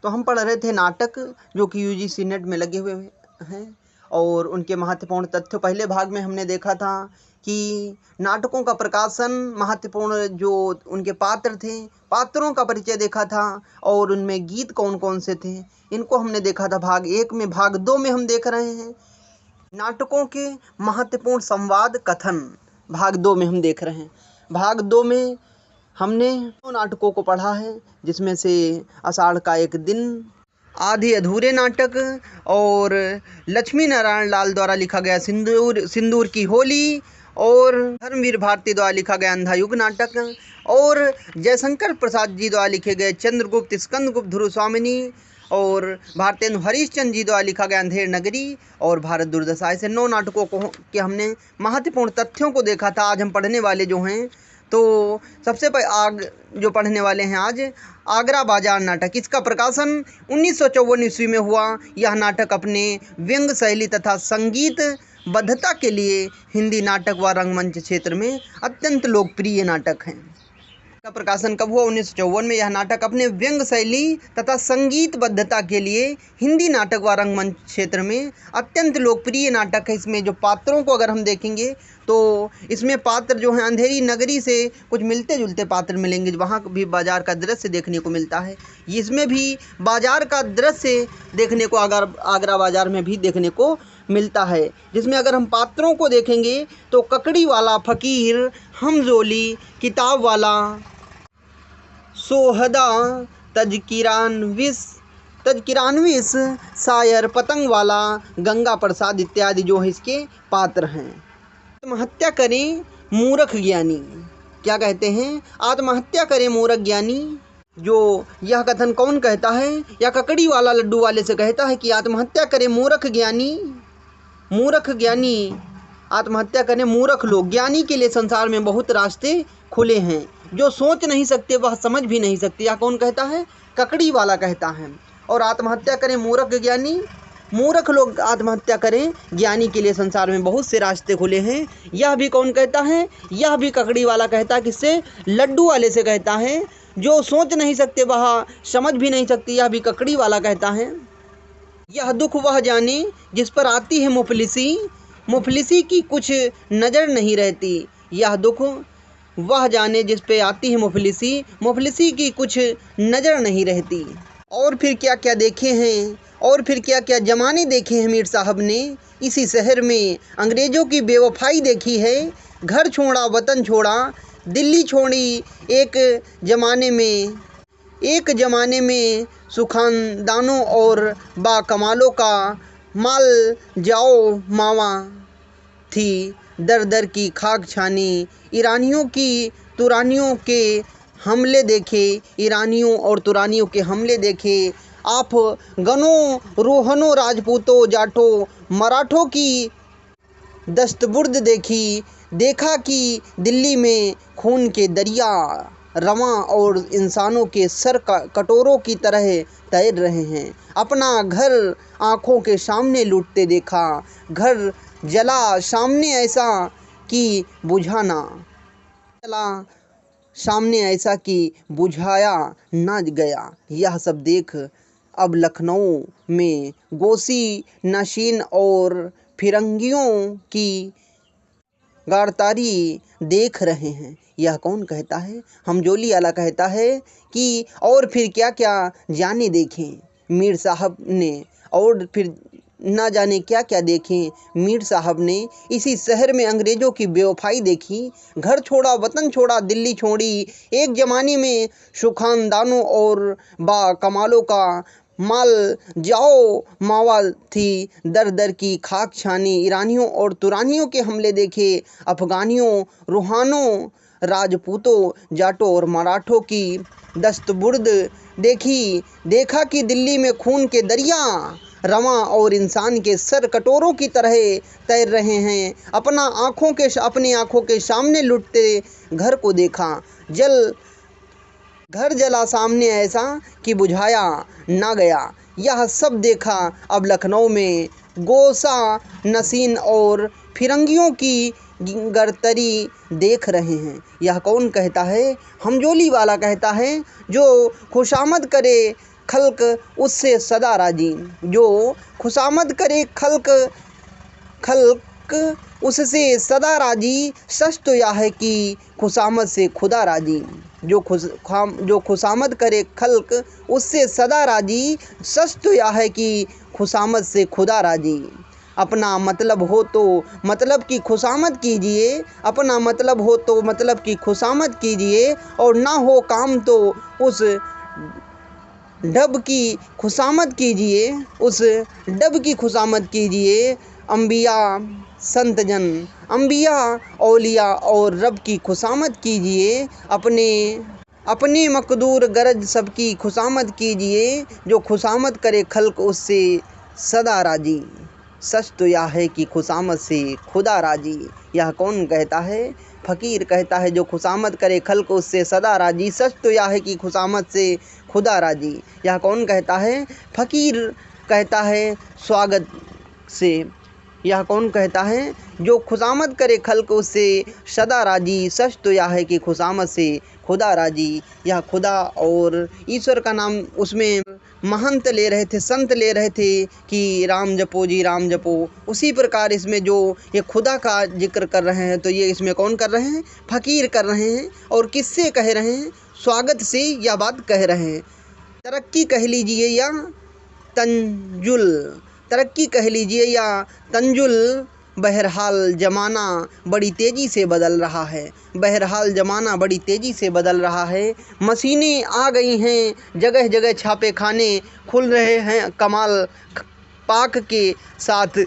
तो हम पढ़ रहे थे नाटक जो कि यूजीसी नेट में लगे हुए हैं और उनके महत्वपूर्ण तथ्य। पहले भाग में हमने देखा था कि नाटकों का प्रकाशन, महत्वपूर्ण जो उनके पात्र थे, पात्रों का परिचय देखा था और उनमें गीत कौन कौन से थे, इनको हमने देखा था भाग 1 में। भाग 2 में हम देख रहे हैं नाटकों के महत्वपूर्ण संवाद कथन, भाग 2 में हम देख रहे हैं। भाग 2 में हमने 2 नाटकों को पढ़ा है, जिसमें से आषाढ़ का एक दिन, आधे अधूरे नाटक और लक्ष्मी नारायण लाल द्वारा लिखा गया सिंदूर की होली और धर्मवीर भारती द्वारा लिखा गया अंधा युग नाटक और जयशंकर प्रसाद जी द्वारा लिखे गए चंद्रगुप्त, स्कंदगुप्त, ध्रुव स्वामिनी और भारतेंदु हरिश्चंद्र जी द्वारा लिखा गया अंधेर नगरी और भारत दुर्दशा। ऐसे 9 नाटकों को के हमने महत्वपूर्ण तथ्यों को देखा था। आज हम पढ़ने वाले जो हैं, तो सबसे जो पढ़ने वाले हैं आज, आगरा बाजार नाटक। इसका प्रकाशन 1954 ईस्वी में हुआ। यह नाटक अपने व्यंग्य शैली तथा संगीत बद्धता के लिए हिंदी नाटक व रंगमंच क्षेत्र में अत्यंत लोकप्रिय नाटक है। का प्रकाशन कब हुआ? 1954 में। यह नाटक अपने व्यंग्य शैली तथा संगीत बद्धता के लिए हिंदी नाटक व रंगमंच क्षेत्र में अत्यंत लोकप्रिय नाटक है। इसमें जो पात्रों को अगर हम देखेंगे तो इसमें पात्र जो हैं अंधेरी नगरी से कुछ मिलते जुलते पात्र मिलेंगे। वहाँ भी बाजार का दृश्य देखने को मिलता है। इसमें भी बाजार का दृश्य देखने को आगरा बाजार में भी देखने को मिलता है। जिसमें अगर हम पात्रों को देखेंगे तो ककड़ी वाला फकीर, हमजोली, किताब वाला, सोहदा, तजकिरानविस, शायर, पतंग वाला, गंगा प्रसाद इत्यादि जो है इसके पात्र हैं। आत्महत्या करें मूर्ख ज्ञानी, क्या कहते हैं? आत्महत्या करें मूर्ख ज्ञानी। जो यह कथन कौन कहता है? या ककड़ी वाला लड्डू वाले से कहता है कि आत्महत्या करें मूर्ख ज्ञानी। मूर्ख ज्ञानी आत्महत्या करें, मूर्ख लोग। ज्ञानी के लिए संसार में बहुत रास्ते खुले हैं। जो सोच नहीं सकते वह समझ भी नहीं सकते। यह कौन कहता है? ककड़ी वाला कहता है। और आत्महत्या करें मूर्ख ज्ञानी, मूर्ख लोग आत्महत्या करें, ज्ञानी के लिए संसार में बहुत से रास्ते खुले हैं। यह भी कौन कहता है? यह भी ककड़ी वाला कहता है। किससे? लड्डू वाले से कहता है। जो सोच नहीं सकते वह समझ भी नहीं सकते, यह भी ककड़ी वाला कहता है। यह दुख वह जाने जिस पर आती है मुफलिसी, मुफलिसी की कुछ नज़र नहीं रहती। यह दुख वह जाने जिस पे आती है मुफलिसी, मुफलिसी की कुछ नज़र नहीं रहती। और फिर क्या क्या देखे हैं, और फिर क्या क्या ज़माने देखे हैं मीर साहब ने। इसी शहर में अंग्रेज़ों की बेवफाई देखी है। घर छोड़ा, वतन छोड़ा, दिल्ली छोड़ी। एक ज़माने में सुखानदानों और बाकमालों का माल जाओ मावा थी। दर दर की खाक छानी, ईरानियों की तुरानियों के हमले देखे, ईरानियों और तुरानियों के हमले देखे। आप गनों, रोहनों, राजपूतों, जाटों, मराठों की दस्तबुर्द देखी। देखा कि दिल्ली में खून के दरिया रवां और इंसानों के सर कटोरों की तरह तैर रहे हैं। अपना घर आँखों के सामने लूटते देखा। घर जला सामने ऐसा कि बुझाया न गया। यह सब देख अब लखनऊ में गोशी नशीन और फिरंगियों की गारतारी देख रहे हैं। यह कौन कहता है? हमजोली वाला कहता है कि और फिर क्या क्या जाने देखें मीर साहब ने, और फिर ना जाने क्या क्या देखें मीर साहब ने। इसी शहर में अंग्रेज़ों की बेवफाई देखी। घर छोड़ा, वतन छोड़ा, दिल्ली छोड़ी। एक ज़माने में सुखानदानों और बाकमालों का माल जाओ मावा थी। दर दर की खाक छानी, ईरानियों और तुरानियों के हमले देखे। अफगानियों, रूहानों, राजपूतों, जाटों और मराठों की दस्तबुर्द देखी। देखा कि दिल्ली में खून के दरिया रवां और इंसान के सर कटोरों की तरह तैर रहे हैं। अपनी आँखों के सामने लुटते घर को देखा। घर जला सामने ऐसा कि बुझाया ना गया। यह सब देखा अब लखनऊ में गोसा नसीन और फिरंगियों की गिरतरी देख रहे हैं। यह कौन कहता है? हमजोली वाला कहता है। जो खुशामद करे खल्क उससे सदा राजी। जो खुशामद करे खल्क उससे सदा राजी, सच तो यह है कि खुशामद से खुदा राजी। जो खुशामद करे खल्क उससे सदा राजी, सच तो यह है कि खुशामद से खुदा राजी। अपना मतलब हो तो मतलब की खुशामद कीजिए, अपना मतलब हो तो मतलब की खुशामद कीजिए, और ना हो काम तो उस डब की खुशामद कीजिए, उस डब की खुशामद कीजिए। अंबिया संतजन, अंबिया औलिया और रब की खुशामद कीजिए, अपने मकदूर गरज सबकी खुशामद कीजिए। जो खुशामद करे खल्क उससे सदा राजी, सच तो यह है कि खुशामद से खुदा राजी। यह कौन कहता है? फ़कीर कहता है। जो खुशामद करे खल्क उससे सदा राजी, सच तो यह है कि खुशामद से खुदा राजी। यह कौन कहता है? फ़कीर कहता है स्वागत से। यह कौन कहता है? जो खुशामद करे खल्क उससे सदा राजी, सच तो यह है कि खुशामद से खुदा राजी। यह खुदा और ईश्वर का नाम उसमें महंत ले रहे थे, संत ले रहे थे कि राम जपो जी राम जपो। उसी प्रकार इसमें जो ये खुदा का जिक्र कर रहे हैं, तो ये इसमें कौन कर रहे हैं? फ़कीर कर रहे हैं। और किससे कह रहे हैं? स्वागत से यह बात कह रहे हैं। तरक्की कह लीजिए या तंजुल, तरक्की कह लीजिए या तंजुल। बहरहाल ज़माना बड़ी तेज़ी से बदल रहा है, बहरहाल ज़माना बड़ी तेज़ी से बदल रहा है। मशीनें आ गई हैं, जगह जगह छापे खाने खुल रहे हैं। कमाल पाक के साथ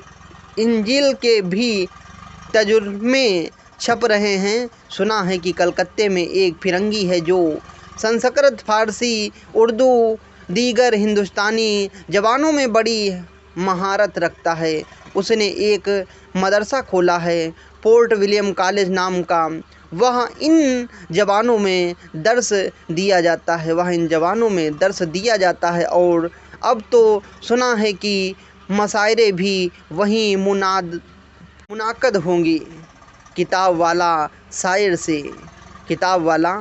इंजील के भी तर्जुमे छप रहे हैं। सुना है कि कलकत्ते में एक फिरंगी है जो संस्कृत, फारसी, उर्दू, दीगर हिंदुस्तानी ज़बानों में बड़ी महारत रखता है। उसने एक मदरसा खोला है, पोर्ट विलियम कॉलेज नाम का। वह इन ज़बानों में दर्स दिया जाता है, वह इन ज़बानों में दर्स दिया जाता है। और अब तो सुना है कि मशायरे भी वहीं मुनाकद होंगी। किताब वाला शायर से, किताब वाला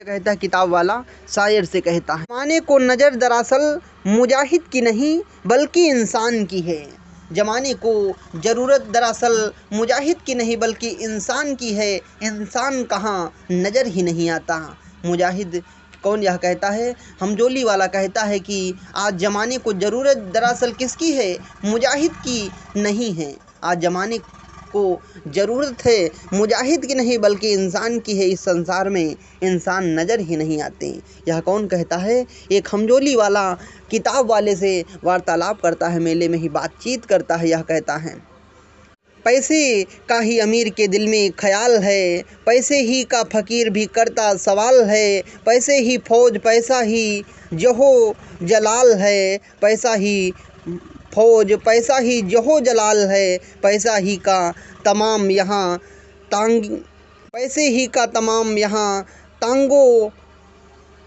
कहता है, किताब वाला शायर से कहता है, ज़माने को नज़र दरअसल मुजाहिद की नहीं बल्कि इंसान की है। ज़माने को ज़रूरत दरअसल मुजाहिद की नहीं बल्कि इंसान की है। इंसान कहाँ नज़र ही नहीं आता। मुजाहिद कौन यह कहता है? हमजोली वाला कहता है कि आज ज़माने को ज़रूरत दरअसल किसकी है? मुजाहिद की नहीं है। आज ज़माने को ज़रूरत है मुजाहिद की नहीं बल्कि इंसान की है। इस संसार में इंसान नज़र ही नहीं आते। यह कौन कहता है? एक हमजोली वाला किताब वाले से वार्तालाप करता है, मेले में ही बातचीत करता है। यह कहता है, पैसे का ही अमीर के दिल में ख्याल है, पैसे ही का फ़कीर भी करता सवाल है। पैसे ही फौज, पैसा ही जहो जलाल है, पैसा ही फौज, पैसा ही जहो जलाल है। पैसा ही का तमाम यहाँ पैसे ही का तमाम यहाँ तांगो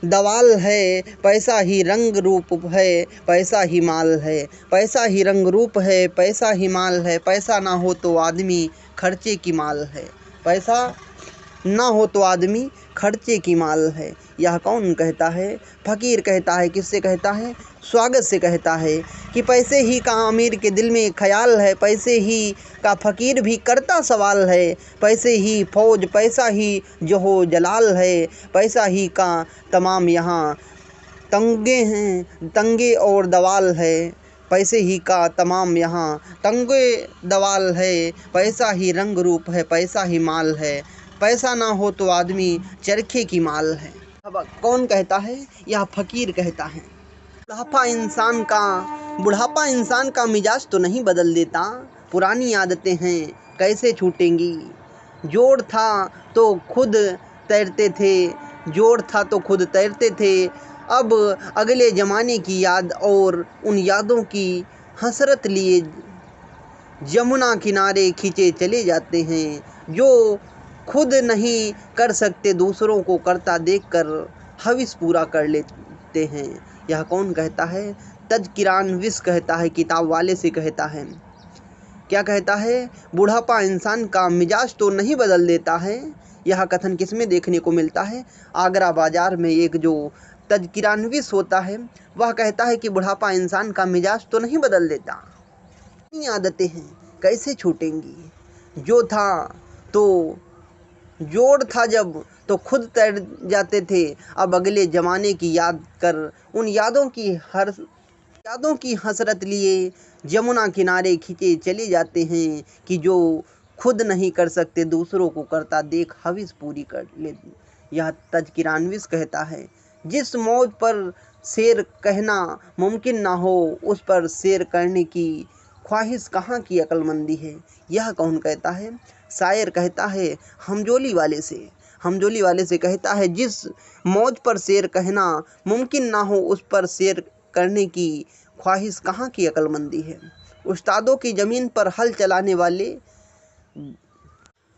दवाल है। पैसा ही रंग रूप है, पैसा ही माल है, पैसा ही रंग रूप है, पैसा ही माल है। पैसा ना हो तो आदमी खर्चे की माल है, पैसा ना हो तो आदमी खर्चे की माल है। यह कौन कहता है? फ़कीर कहता है। किससे कहता है? स्वागत से कहता है कि पैसे ही का अमीर के दिल में ख्याल है, पैसे ही का फ़कीर भी करता सवाल है। पैसे ही फौज, पैसा ही जहो जलाल है। पैसा ही का तमाम यहाँ तंगे हैं, तंगे और दवाल है। पैसे ही का तमाम यहाँ तंगे दवाल है। पैसा ही रंग रूप है, पैसा ही माल है। पैसा ना हो तो आदमी चरखे की माल है। अब कौन कहता है? यह फ़कीर कहता है। बुढ़ापा इंसान का मिजाज तो नहीं बदल देता, पुरानी आदतें हैं कैसे छूटेंगी। जोड़ था तो खुद तैरते थे, जोड़ था तो खुद तैरते थे। अब अगले ज़माने की याद और उन यादों की हसरत लिए यमुना किनारे खींचे चले जाते हैं। जो खुद नहीं कर सकते दूसरों को करता देखकर हविस पूरा कर लेते हैं। यह कौन कहता है? तज़किरान विस कहता है, किताब वाले से कहता है। क्या कहता है? बुढ़ापा इंसान का मिजाज तो नहीं बदल देता है। यह कथन किसमें देखने को मिलता है? आगरा बाज़ार में एक जो तज़किरानविस होता है वह कहता है कि बुढ़ापा इंसान का मिजाज तो नहीं बदल देता, इतनी आदतें हैं कैसे छूटेंगी। जो था तो जोड़ था जब तो खुद तैर जाते थे, अब अगले ज़माने की याद कर उन यादों की हसरत लिए यमुना किनारे खींचे चले जाते हैं कि जो खुद नहीं कर सकते दूसरों को करता देख हविस पूरी कर ले। यह तज़किरानविस कहता है, जिस मौज पर शेर कहना मुमकिन ना हो उस पर शेर करने की ख्वाहिश कहाँ की अक्लमंदी है। यह कौन कहता है? शायर कहता है हमजोली वाले से कहता है, जिस मौज पर शेर कहना मुमकिन ना हो उस पर शेर करने की ख्वाहिश कहाँ की अक्लमंदी है। उस्तादों की ज़मीन पर हल चलाने वाले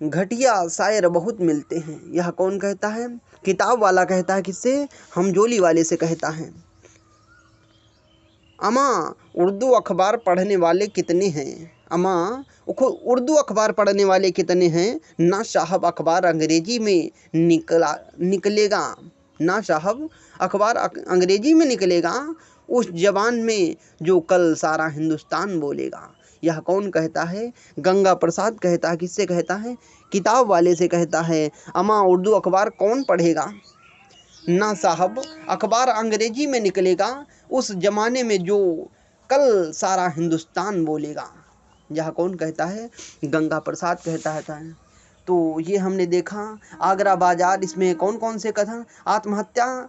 घटिया शायर बहुत मिलते हैं। यह कौन कहता है? किताब वाला कहता है। किससे? हमजोली वाले से कहता है। अमा उर्दू अखबार पढ़ने वाले कितने हैं? अमा उर्दू अखबार पढ़ने वाले कितने हैं? ना साहब अखबार अंग्रेजी में निकलेगा, ना साहब अखबार अंग्रेजी में निकलेगा उस जबान में जो कल सारा हिंदुस्तान बोलेगा। यह कौन कहता है? गंगा प्रसाद कहता है। किससे कहता है? किताब वाले से कहता है। अमा उर्दू अखबार कौन पढ़ेगा? ना साहब अखबार अंग्रेजी में निकलेगा उस जमाने में जो कल सारा हिंदुस्तान बोलेगा। यह कौन कहता है? गंगा प्रसाद कहता है। तो ये हमने देखा आगरा बाजार। इसमें कौन कौन से कथन? आत्महत्या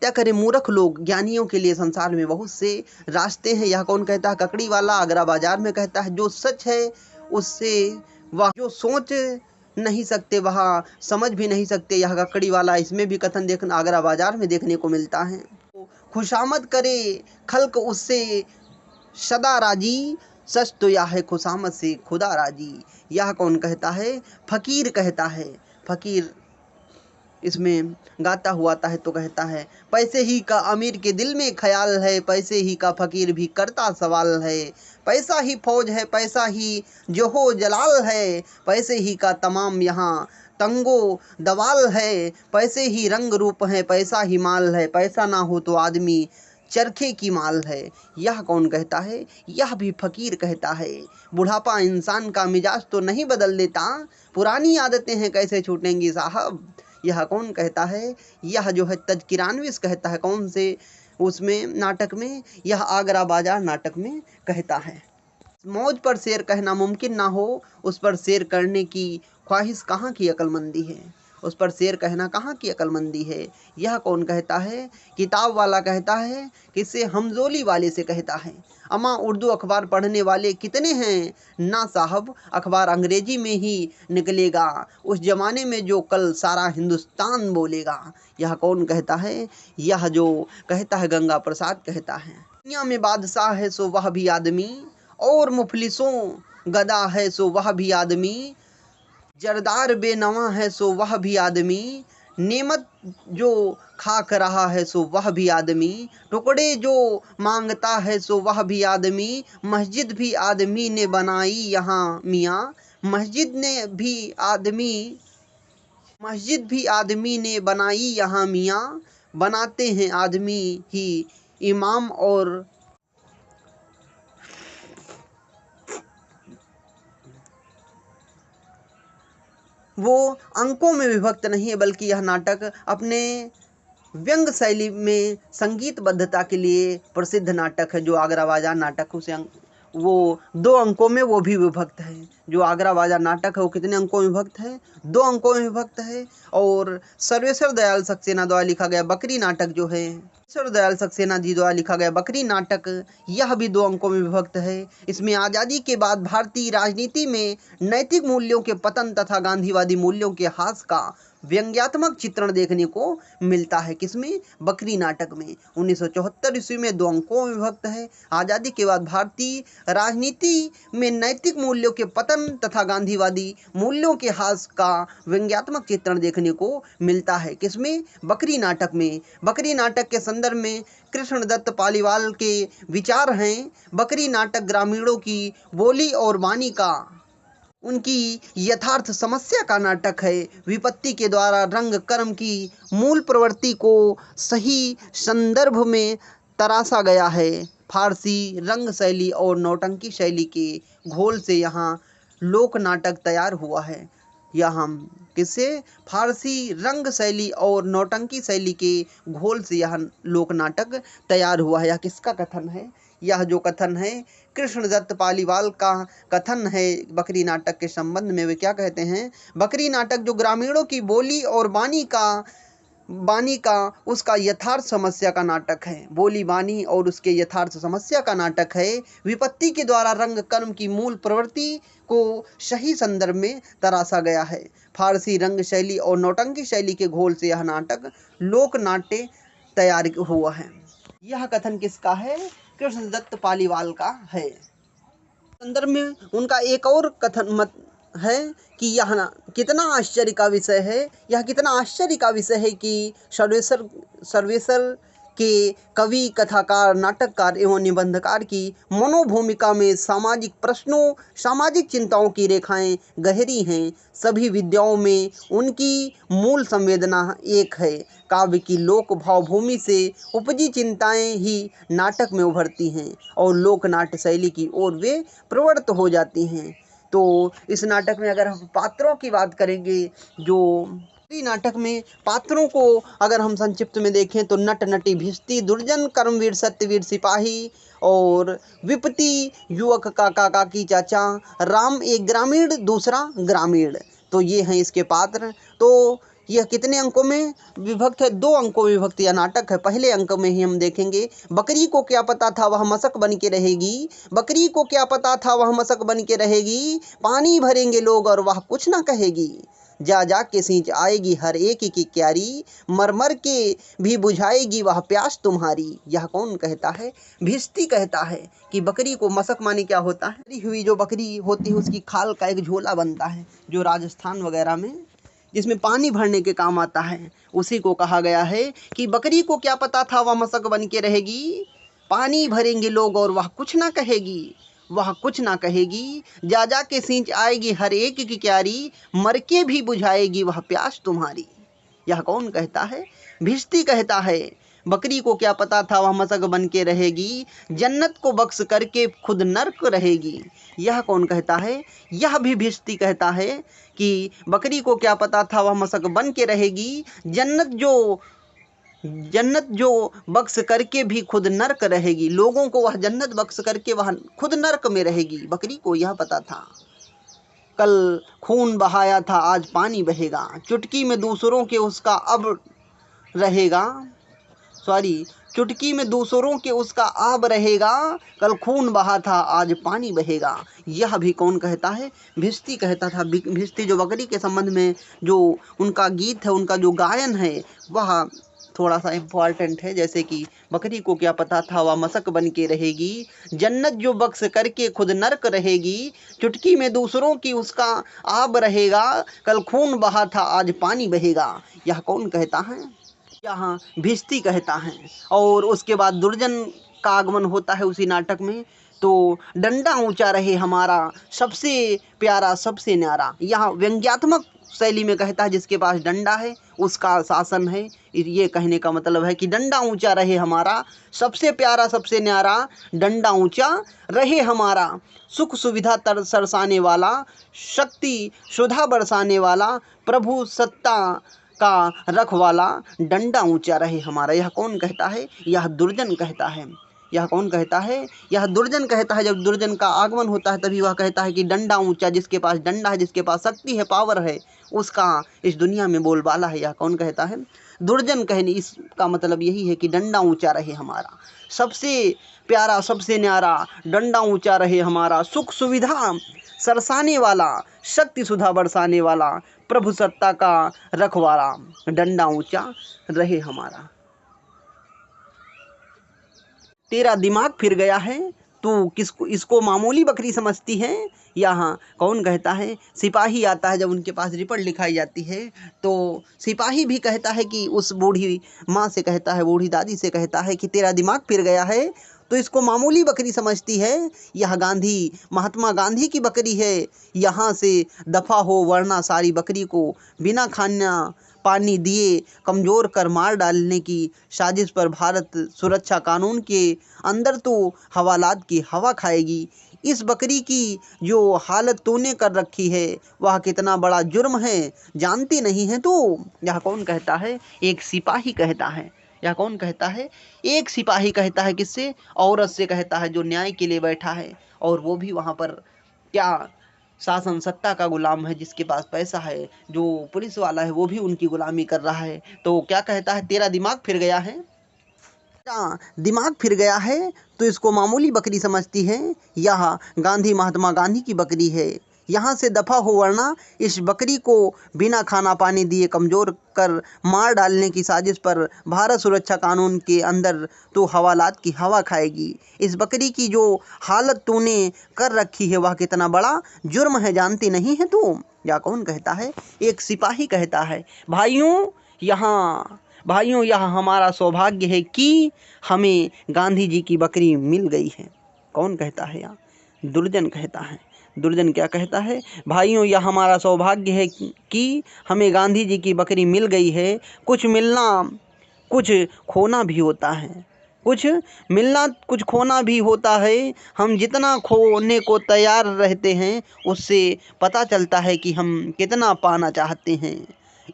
करे मूर्ख लोग, ज्ञानियों के लिए संसार में बहुत से रास्ते हैं। यह कौन कहता है? ककड़ी वाला आगरा बाजार में कहता है, जो सच है उससे वह जो सोच नहीं सकते वह समझ भी नहीं सकते। यह ककड़ी वाला, इसमें भी कथन देखना आगरा बाजार में देखने को मिलता है। खुशामद करे खल्क उससे सदा राजी, सच तो यह है खुशामद से खुदा राजी। यह कौन कहता है? फकीर कहता है। फकीर इसमें गाता हुआ आता है तो कहता है, पैसे ही का अमीर के दिल में ख्याल है, पैसे ही का फकीर भी करता सवाल है, पैसा ही फौज है, पैसा ही जो हो जलाल है, पैसे ही का तमाम यहाँ तंगो दवाल है, पैसे ही रंग रूप है, पैसा ही माल है, पैसा ना हो तो आदमी चरखे की माल है। यह कौन कहता है? यह भी फकीर कहता है। बुढ़ापा इंसान का मिजाज तो नहीं बदल देता, पुरानी आदतें हैं कैसे छूटेंगी साहब। यह कौन कहता है? यह जो है तज़किरानविस कहता है। कौन से उसमें नाटक में? यह आगरा बाजार नाटक में कहता है। मौज पर शेर कहना मुमकिन ना हो उस पर शेर करने की ख्वाहिश कहाँ की अक्लमंदी है। उस पर शेर कहना कहाँ की अक्लमंदी है। यह कौन कहता है? किताब वाला कहता है। किससे? हमजोली वाले से कहता है। अमा उर्दू अखबार पढ़ने वाले कितने हैं? ना साहब अखबार अंग्रेजी में ही निकलेगा उस जमाने में जो कल सारा हिंदुस्तान बोलेगा। यह कौन कहता है? यह जो कहता है गंगा प्रसाद कहता है। दुनिया में बादशाह है सो वह भी आदमी, और मुफलिसों गदा है सो वह भी आदमी, जरदार बेनवा है सो वह भी आदमी, नेमत जो खाक रहा है सो वह भी आदमी, टुकड़े जो मांगता है सो वह भी आदमी, मस्जिद भी आदमी ने बनाई यहाँ मियाँ, मस्जिद भी आदमी ने बनाई यहाँ मियाँ, बनाते हैं आदमी ही इमाम और वो अंकों में विभक्त नहीं है, बल्कि यह नाटक अपने व्यंग शैली में संगीतबद्धता के लिए प्रसिद्ध नाटक है। जो आगरा बाजार नाटक उसे वो 2 अंकों में वो भी विभक्त है। जो आगरा बाजार नाटक है वो कितने अंकों में विभक्त है? 2 अंकों में विभक्त है। और सर्वेश्वर दयाल सक्सेना द्वारा लिखा गया बकरी नाटक जो है, सर्वेश्वर दयाल सक्सेना जी द्वारा लिखा गया बकरी नाटक, यह भी 2 अंकों में विभक्त है। इसमें आज़ादी के बाद भारतीय राजनीति में नैतिक मूल्यों के पतन तथा गांधीवादी मूल्यों के ह्रास का व्यंग्यात्मक चित्रण देखने को मिलता है। किसमें? बकरी नाटक में। 1974 ईस्वी में 2 अंकों में विभक्त है। आज़ादी के बाद भारतीय राजनीति में नैतिक मूल्यों के पतन तथा गांधीवादी मूल्यों के ह्रास का व्यंग्यात्मक चित्रण देखने को मिलता है। किसमें? बकरी नाटक में। बकरी नाटक के संदर्भ में कृष्णदत्त पालीवाल के विचार हैं। बकरी नाटक ग्रामीणों की बोली और वाणी का उनकी यथार्थ समस्या का नाटक है। विपत्ति के द्वारा रंग कर्म की मूल प्रवृत्ति को सही संदर्भ में तराशा गया है। फारसी रंग शैली और नौटंकी शैली के घोल से यहाँ लोक नाटक तैयार हुआ है। यहाँ किससे? फारसी रंग शैली और नौटंकी शैली के घोल से यह लोक नाटक तैयार हुआ है। यह किसका कथन है? यह जो कथन है कृष्णदत्त पालीवाल का कथन है बकरी नाटक के संबंध में। वे क्या कहते हैं? बकरी नाटक जो ग्रामीणों की बोली और बानी का उसका यथार्थ समस्या का नाटक है। बोली बानी और उसके यथार्थ समस्या का नाटक है। विपत्ति के द्वारा रंग कर्म की मूल प्रवृत्ति को सही संदर्भ में तराशा गया है। फारसी रंग शैली और नौटंकी शैली के घोल से यह नाटक लोक नाट्य तैयार हुआ है। यह कथन किसका है? कृष्णदत्त पालीवाल का है। संदर्भ में उनका एक और कथन मत है कि यह कितना आश्चर्य का विषय है। यह कितना आश्चर्य का विषय है कि सर्वेसर के कवि, कथाकार, नाटककार एवं निबंधकार की मनोभूमिका में सामाजिक प्रश्नों, सामाजिक चिंताओं की रेखाएं गहरी हैं। सभी विद्याओं में उनकी मूल संवेदना एक है। काव्य की लोक भावभूमि से उपजी चिंताएं ही नाटक में उभरती हैं और लोक नाट्य शैली की ओर वे प्रवृत्त हो जाती हैं। तो इस नाटक में अगर हम पात्रों की बात करेंगे, जो नाटक में पात्रों को अगर हम संक्षिप्त में देखें तो नट, नटी, भिष्टी, दुर्जन, कर्मवीर, सत्यवीर, सिपाही और विपत्ति, युवक, काका, काकी, चाचा, राम एक ग्रामीण, दूसरा ग्रामीण, तो ये हैं इसके पात्र। तो यह कितने अंकों में विभक्त है? 2 अंकों में विभक्त यह नाटक है। पहले अंक में ही हम देखेंगे बकरी को क्या पता था वह मशक बन के रहेगी। बकरी को क्या पता था वह मशक बन के रहेगी। पानी भरेंगे लोग और वह कुछ ना कहेगी। जा जा के सींच आएगी हर एक की क्यारी, मर मर के भी बुझाएगी वह प्यास तुम्हारी। यह कौन कहता है? भिष्टी कहता है कि बकरी को मशक माने क्या होता है? मरी हुई जो बकरी होती है उसकी खाल का एक झोला बनता है जो राजस्थान वगैरह में जिसमें पानी भरने के काम आता है, उसी को कहा गया है कि बकरी को क्या पता था वह मशक बन के रहेगी। पानी भरेंगे लोग और वह कुछ ना कहेगी, वह कुछ ना कहेगी। जा जा के सींच आएगी हर एक की क्यारी, मर के भी बुझाएगी वह प्यास तुम्हारी। यह कौन कहता है? भिष्टी कहता है बकरी को क्या पता था वह मशक बन के रहेगी, जन्नत को बख्श करके खुद नर्क रहेगी। यह कौन कहता है? यह भी भिष्टी कहता है कि बकरी को क्या पता था वह मशक बन के रहेगी, जन्नत जो बख्श करके भी खुद नर्क रहेगी। लोगों को वह जन्नत बख्श करके वह खुद नर्क में रहेगी। बकरी को यह पता था। कल खून बहाया था आज पानी बहेगा, चुटकी में दूसरों के उसका अब रहेगा। चुटकी में दूसरों के उसका आब रहेगा, कल खून बहा था आज पानी बहेगा। यह भी कौन कहता है? भिष्टी कहता था। भिष्टी जो बकरी के संबंध में जो उनका गीत है, उनका जो गायन है वह थोड़ा सा इम्पॉर्टेंट है। जैसे कि बकरी को क्या पता था वह मशक बन के रहेगी, जन्नत जो बख्श करके खुद नर्क रहेगी, चुटकी में दूसरों की उसका आब रहेगा, कल खून बहा था आज पानी बहेगा। यह कौन कहता है? यहाँ भिष्टी कहता है। और उसके बाद दुर्जन का आगमन होता है उसी नाटक में। तो डंडा ऊंचा रहे हमारा, सबसे प्यारा सबसे न्यारा। यहाँ व्यंग्यात्मक शैली में कहता है जिसके पास डंडा है उसका शासन है। ये कहने का मतलब है कि डंडा ऊंचा रहे हमारा, सबसे प्यारा सबसे न्यारा, डंडा ऊंचा रहे हमारा, सुख सुविधा सरसाने वाला, शक्ति सुधा बरसाने वाला, प्रभु सत्ता का रखवाला, डंडा ऊंचा रहे हमारा। यह कौन कहता है? यह दुर्जन कहता है। यह कौन कहता है? यह दुर्जन कहता है। जब दुर्जन का आगमन होता है तभी वह कहता है कि डंडा ऊंचा, जिसके पास डंडा है, जिसके पास शक्ति है, पावर है, उसका इस दुनिया में बोलबाला है। यह कौन कहता है? दुर्जन कहने इसका मतलब यही है कि डंडा ऊंचा रहे हमारा, सबसे प्यारा सबसे न्यारा, डंडा ऊंचा रहे हमारा, सुख सुविधा सरसाने वाला, शक्ति सुधा बरसाने वाला, प्रभु सत्ता का रखवाला, डंडा ऊंचा रहे हमारा। तेरा दिमाग फिर गया है, तू किसको इसको मामूली बकरी समझती है? यहाँ कौन कहता है? सिपाही आता है। जब उनके पास रिपोर्ट लिखाई जाती है तो सिपाही भी कहता है कि उस बूढ़ी माँ से कहता है, बूढ़ी दादी से कहता है कि तेरा दिमाग फिर गया है, तो इसको मामूली बकरी समझती है। यह गांधी, महात्मा गांधी की बकरी है। यहाँ से दफा हो, वरना सारी बकरी को बिना खाना पानी दिए कमज़ोर कर मार डालने की साजिश पर भारत सुरक्षा कानून के अंदर तो हवालात की हवा खाएगी। इस बकरी की जो हालत तूने कर रखी है, वह कितना बड़ा जुर्म है, जानती नहीं है तू। यह कौन कहता है? एक सिपाही कहता है। यह कौन कहता है? एक सिपाही कहता है। किससे? औरत से कहता है, जो न्याय के लिए बैठा है, और वो भी वहाँ पर क्या शासन सत्ता का गुलाम है, जिसके पास पैसा है। जो पुलिस वाला है वो भी उनकी गुलामी कर रहा है। तो क्या कहता है? तेरा दिमाग फिर गया है? क्या दिमाग फिर गया है? तो इसको मामूली बकरी समझती है। यह गांधी, महात्मा गांधी की बकरी है। यहाँ से दफा हो, वरना इस बकरी को बिना खाना पानी दिए कमज़ोर कर मार डालने की साजिश पर भारत सुरक्षा कानून के अंदर तो हवालात की हवा खाएगी। इस बकरी की जो हालत तूने कर रखी है, वह कितना बड़ा जुर्म है, जानती नहीं है तू। या कौन कहता है? एक सिपाही कहता है। भाइयों, यह हमारा सौभाग्य है कि हमें गांधी जी की बकरी मिल गई है। कौन कहता है? यहाँ दुर्जन कहता है। दुर्जन क्या कहता है? भाइयों, यह हमारा सौभाग्य है कि हमें गांधी जी की बकरी मिल गई है। कुछ मिलना कुछ खोना भी होता है। कुछ मिलना कुछ खोना भी होता है। हम जितना खोने को तैयार रहते हैं, उससे पता चलता है कि हम कितना पाना चाहते हैं।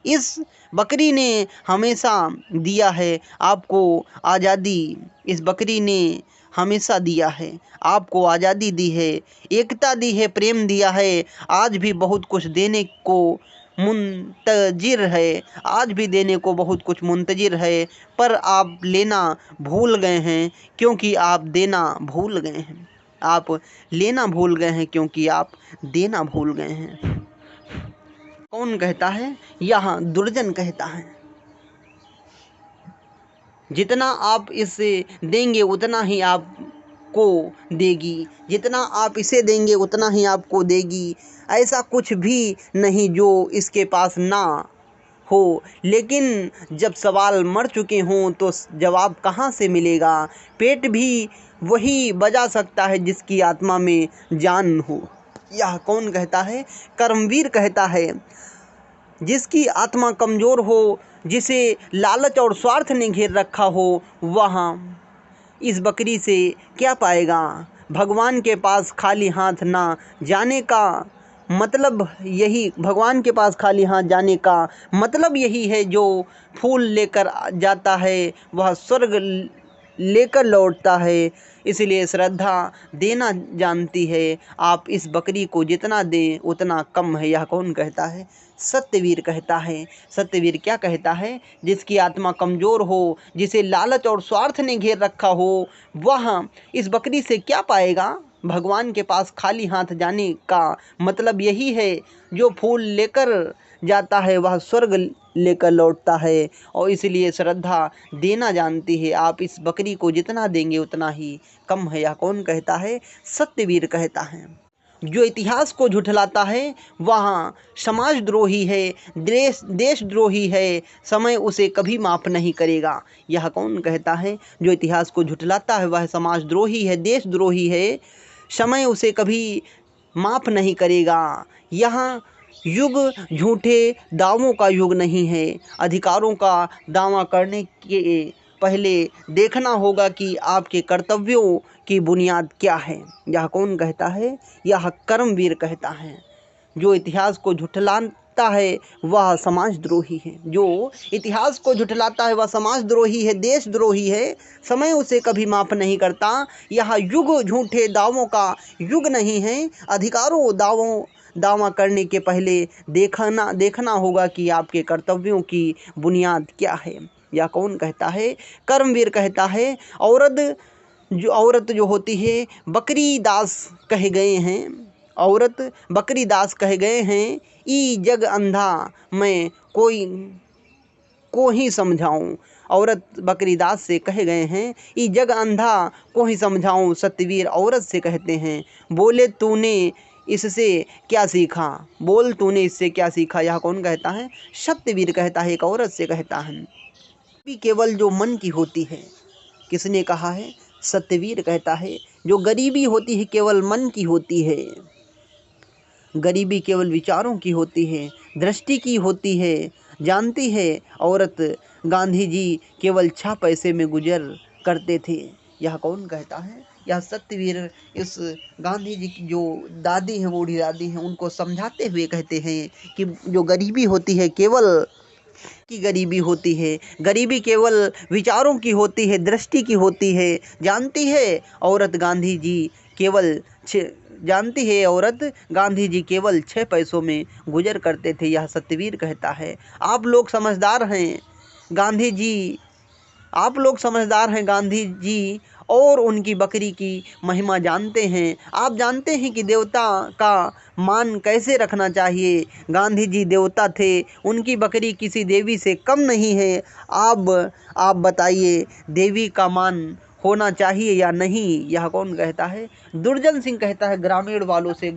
इस बकरी ने हमेशा दिया है आपको आज़ादी। इस बकरी ने हमेशा दिया है आपको आज़ादी, दी है एकता, दी है प्रेम, दिया है। आज भी बहुत कुछ देने को मुंतजिर है। आज भी देने को बहुत कुछ मुंतजिर है, पर आप लेना भूल गए हैं, क्योंकि आप देना भूल गए हैं। आप लेना भूल गए हैं, क्योंकि आप देना भूल गए हैं। कौन कहता है? यहाँ दुर्जन कहता है। जितना आप इसे देंगे, उतना ही आपको देगी। जितना आप इसे देंगे, उतना ही आपको देगी। ऐसा कुछ भी नहीं जो इसके पास ना हो। लेकिन जब सवाल मर चुके हों, तो जवाब कहाँ से मिलेगा? पेट भी वही बजा सकता है जिसकी आत्मा में जान हो। यह कौन कहता है? कर्मवीर कहता है। जिसकी आत्मा कमज़ोर हो, जिसे लालच और स्वार्थ ने घेर रखा हो, वह इस बकरी से क्या पाएगा? भगवान के पास खाली हाथ ना जाने का मतलब यही भगवान के पास खाली हाथ जाने का मतलब यही है। जो फूल लेकर जाता है, वह स्वर्ग लेकर लौटता है। इसलिए श्रद्धा देना जानती है। आप इस बकरी को जितना दें, उतना कम है। यह कौन कहता है? सत्यवीर कहता है। सत्यवीर क्या कहता है? जिसकी आत्मा कमज़ोर हो, जिसे लालच और स्वार्थ ने घेर रखा हो, वह इस बकरी से क्या पाएगा? भगवान के पास खाली हाथ जाने का मतलब यही है। जो फूल लेकर जाता है, वह स्वर्ग लेकर लौटता है। और इसलिए श्रद्धा देना जानती है। आप इस बकरी को जितना देंगे, उतना ही कम है। यह कौन कहता है? सत्यवीर कहता है। जो इतिहास को झुठलाता है, वह समाजद्रोही है, देशद्रोही है। समय उसे कभी माफ़ नहीं करेगा। यह कौन कहता है? जो इतिहास को झुठलाता है, वह समाजद्रोही है, देशद्रोही है। समय उसे कभी माफ़ नहीं करेगा। यह युग झूठे दावों का युग नहीं है। अधिकारों का दावा करने के पहले देखना होगा कि आपके कर्तव्यों की बुनियाद क्या है। यह कौन कहता है? यह कर्मवीर कहता है। जो इतिहास को झुठलाता है, वह समाजद्रोही है। जो इतिहास को झुठलाता है, वह समाजद्रोही है, देशद्रोही है। समय उसे कभी माफ़ नहीं करता। यह युग झूठे दावों का युग नहीं है। अधिकारों दावा करने के पहले देखना होगा कि आपके कर्तव्यों की बुनियाद क्या है। या कौन कहता है? कर्मवीर कहता है। औरत जो होती है, बकरी दास कहे गए हैं। औरत बकरी दास कहे गए हैं। ई जग अंधा मैं कोई को ही समझाऊं। औरत बकरी दास से कहे गए हैं। ई जग अंधा को ही समझाऊं। सत्यवीर औरत से कहते हैं। बोले तूने इससे क्या सीखा? बोल तूने इससे क्या सीखा? यह कौन कहता है? सत्यवीर कहता है। एक औरत से कहता है। भी केवल जो मन की होती है। किसने कहा है? सत्यवीर कहता है जो गरीबी होती है केवल मन की होती है, गरीबी केवल विचारों की होती है, दृष्टि की होती है। जानती है औरत गांधी जी केवल 6 पैसे में गुजर करते थे। यह कौन कहता है? यह सत्यवीर इस गांधी जी की जो दादी है, बूढ़ी दादी हैं, उनको समझाते हुए कहते हैं कि जो गरीबी होती है केवल की गरीबी होती है, गरीबी केवल विचारों की होती है, दृष्टि की होती है। जानती है औरत गांधी जी केवल जानती है औरत गांधी जी केवल 6 पैसों में गुजर करते थे। यह सत्यवीर कहता है। आप लोग समझदार हैं गांधी जी, आप लोग समझदार हैं गांधी जी और उनकी बकरी की महिमा जानते हैं। आप जानते हैं कि देवता का मान कैसे रखना चाहिए। गांधी जी देवता थे, उनकी बकरी किसी देवी से कम नहीं है। आप बताइए देवी का मान होना चाहिए या नहीं? यह कौन कहता है? दुर्जन सिंह कहता है ग्रामीण वालों से,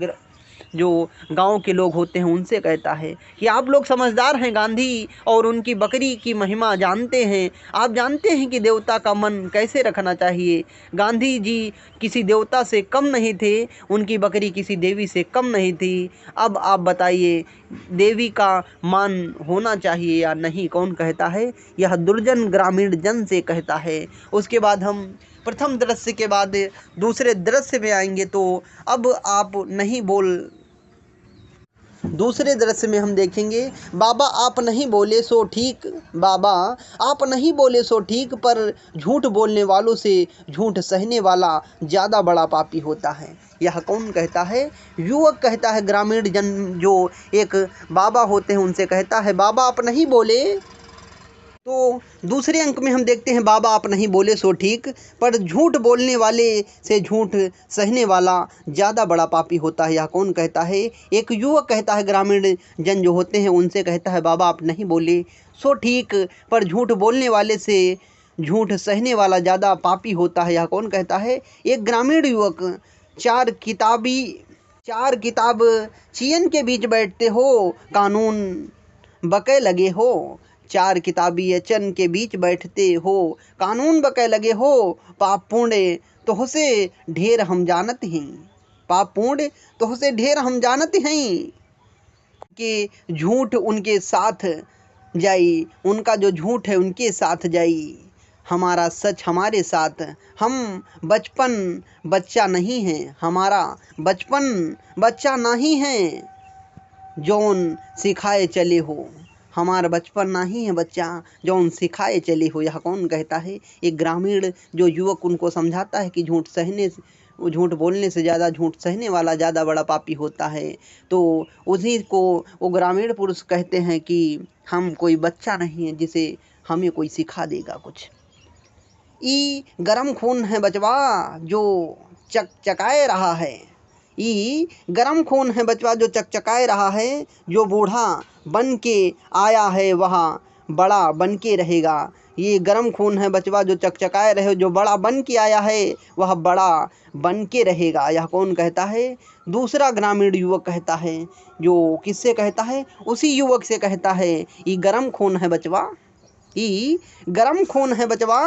जो गांव के लोग होते हैं उनसे कहता है कि आप लोग समझदार हैं गांधी और उनकी बकरी की महिमा जानते हैं। आप जानते हैं कि देवता का मन कैसे रखना चाहिए। गांधी जी किसी देवता से कम नहीं थे, उनकी बकरी किसी देवी से कम नहीं थी। अब आप बताइए देवी का मान होना चाहिए या नहीं? कौन कहता है? यह दुर्जन ग्रामीण जन से कहता है। उसके बाद हम प्रथम दृश्य के बाद दूसरे दृश्य में आएंगे। तो अब आप नहीं बोल दूसरे दृश्य में हम देखेंगे बाबा आप नहीं बोले सो ठीक, बाबा आप नहीं बोले सो ठीक, पर झूठ बोलने वालों से झूठ सहने वाला ज़्यादा बड़ा पापी होता है। यह कौन कहता है? युवक कहता है, ग्रामीण जन जो एक बाबा होते हैं उनसे कहता है बाबा आप नहीं बोले। तो दूसरे अंक में हम देखते हैं बाबा आप नहीं बोले सो ठीक, पर झूठ बोलने वाले से झूठ सहने वाला ज़्यादा बड़ा पापी होता है। यह कौन कहता है? एक युवक कहता है, ग्रामीण जन जो होते हैं उनसे कहता है बाबा आप नहीं बोले सो ठीक, पर झूठ बोलने वाले से झूठ सहने वाला ज़्यादा पापी होता है। यह कौन कहता है? एक ग्रामीण युवक चार किताब चियन के बीच बैठते हो, कानून बके लगे हो। 4 किताबी अचन के बीच बैठते हो, कानून बके लगे हो। पाप पुण्य तोहसे ढेर हम जानत हैं, पाप पुण्य तोहसे ढेर हम जानत हैं कि झूठ उनके साथ जाई, उनका जो झूठ है उनके साथ जाई, हमारा सच हमारे साथ। हम बचपन बच्चा नहीं है, हमारा बचपन बच्चा नहीं है, जौन सिखाए चले हो। हमारा बचपन नहीं है बच्चा जौन सिखाए चले हो। यह कौन कहता है? एक ग्रामीण जो युवक उनको समझाता है कि झूठ बोलने से ज़्यादा झूठ सहने वाला ज़्यादा बड़ा पापी होता है। तो उसी को वो ग्रामीण पुरुष कहते हैं कि हम कोई बच्चा नहीं है जिसे हमें कोई सिखा देगा कुछ। ई गरम खून है बचवा जो चकचकाए रहा है, ई गरम खून है बचवा जो चकचकाए रहा है, जो बूढ़ा बन के आया है वह बड़ा बन के रहेगा। ये गरम खून है बचवा जो चकचकाए रहे, जो बड़ा बन के आया है वह बड़ा बन के रहेगा। यह कौन कहता है? दूसरा ग्रामीण युवक कहता है। जो किससे कहता है? उसी युवक से कहता है, ये गरम खून है बचवा, ये गरम खून है बचवा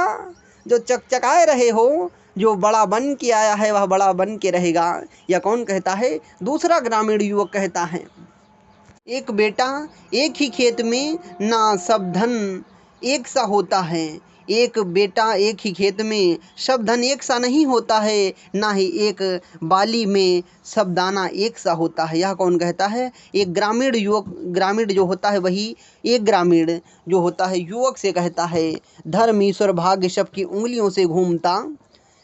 जो चकचकाए रहे हो, जो बड़ा बन के आया है वह बड़ा बन के रहेगा। यह कौन कहता है? दूसरा ग्रामीण युवक कहता है। एक बेटा एक ही खेत में ना सब धन एक सा होता है, एक बेटा एक ही खेत में सब धन एक सा नहीं होता है, ना ही एक बाली में सब दाना एक सा होता है। यह कौन कहता है? एक ग्रामीण जो होता है वही एक ग्रामीण जो होता है युवक से कहता है, धर्म ईश्वर भाग्य सबकी उंगलियों से घूमता,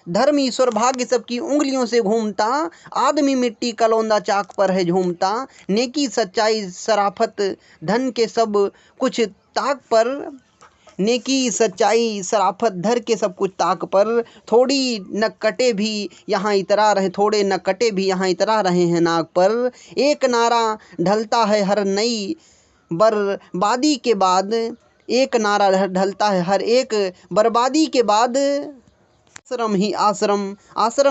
धर्म ईश्वर भाग्य सबकी उंगलियों से घूमता, आदमी मिट्टी कलौंदा चाक पर है झूमता, नेकी सच्चाई शराफत धन के सब कुछ ताक पर, नेकी सच्चाई शराफत धर के सब कुछ ताक पर, थोड़ी न कटे भी यहाँ इतरा रहे, थोड़े न कटे भी यहाँ इतरा रहे हैं नाक पर। एक नारा ढलता है हर नई बर्बादी के बाद, एक नारा ढलता है हर एक बर्बादी के बाद, आश्रम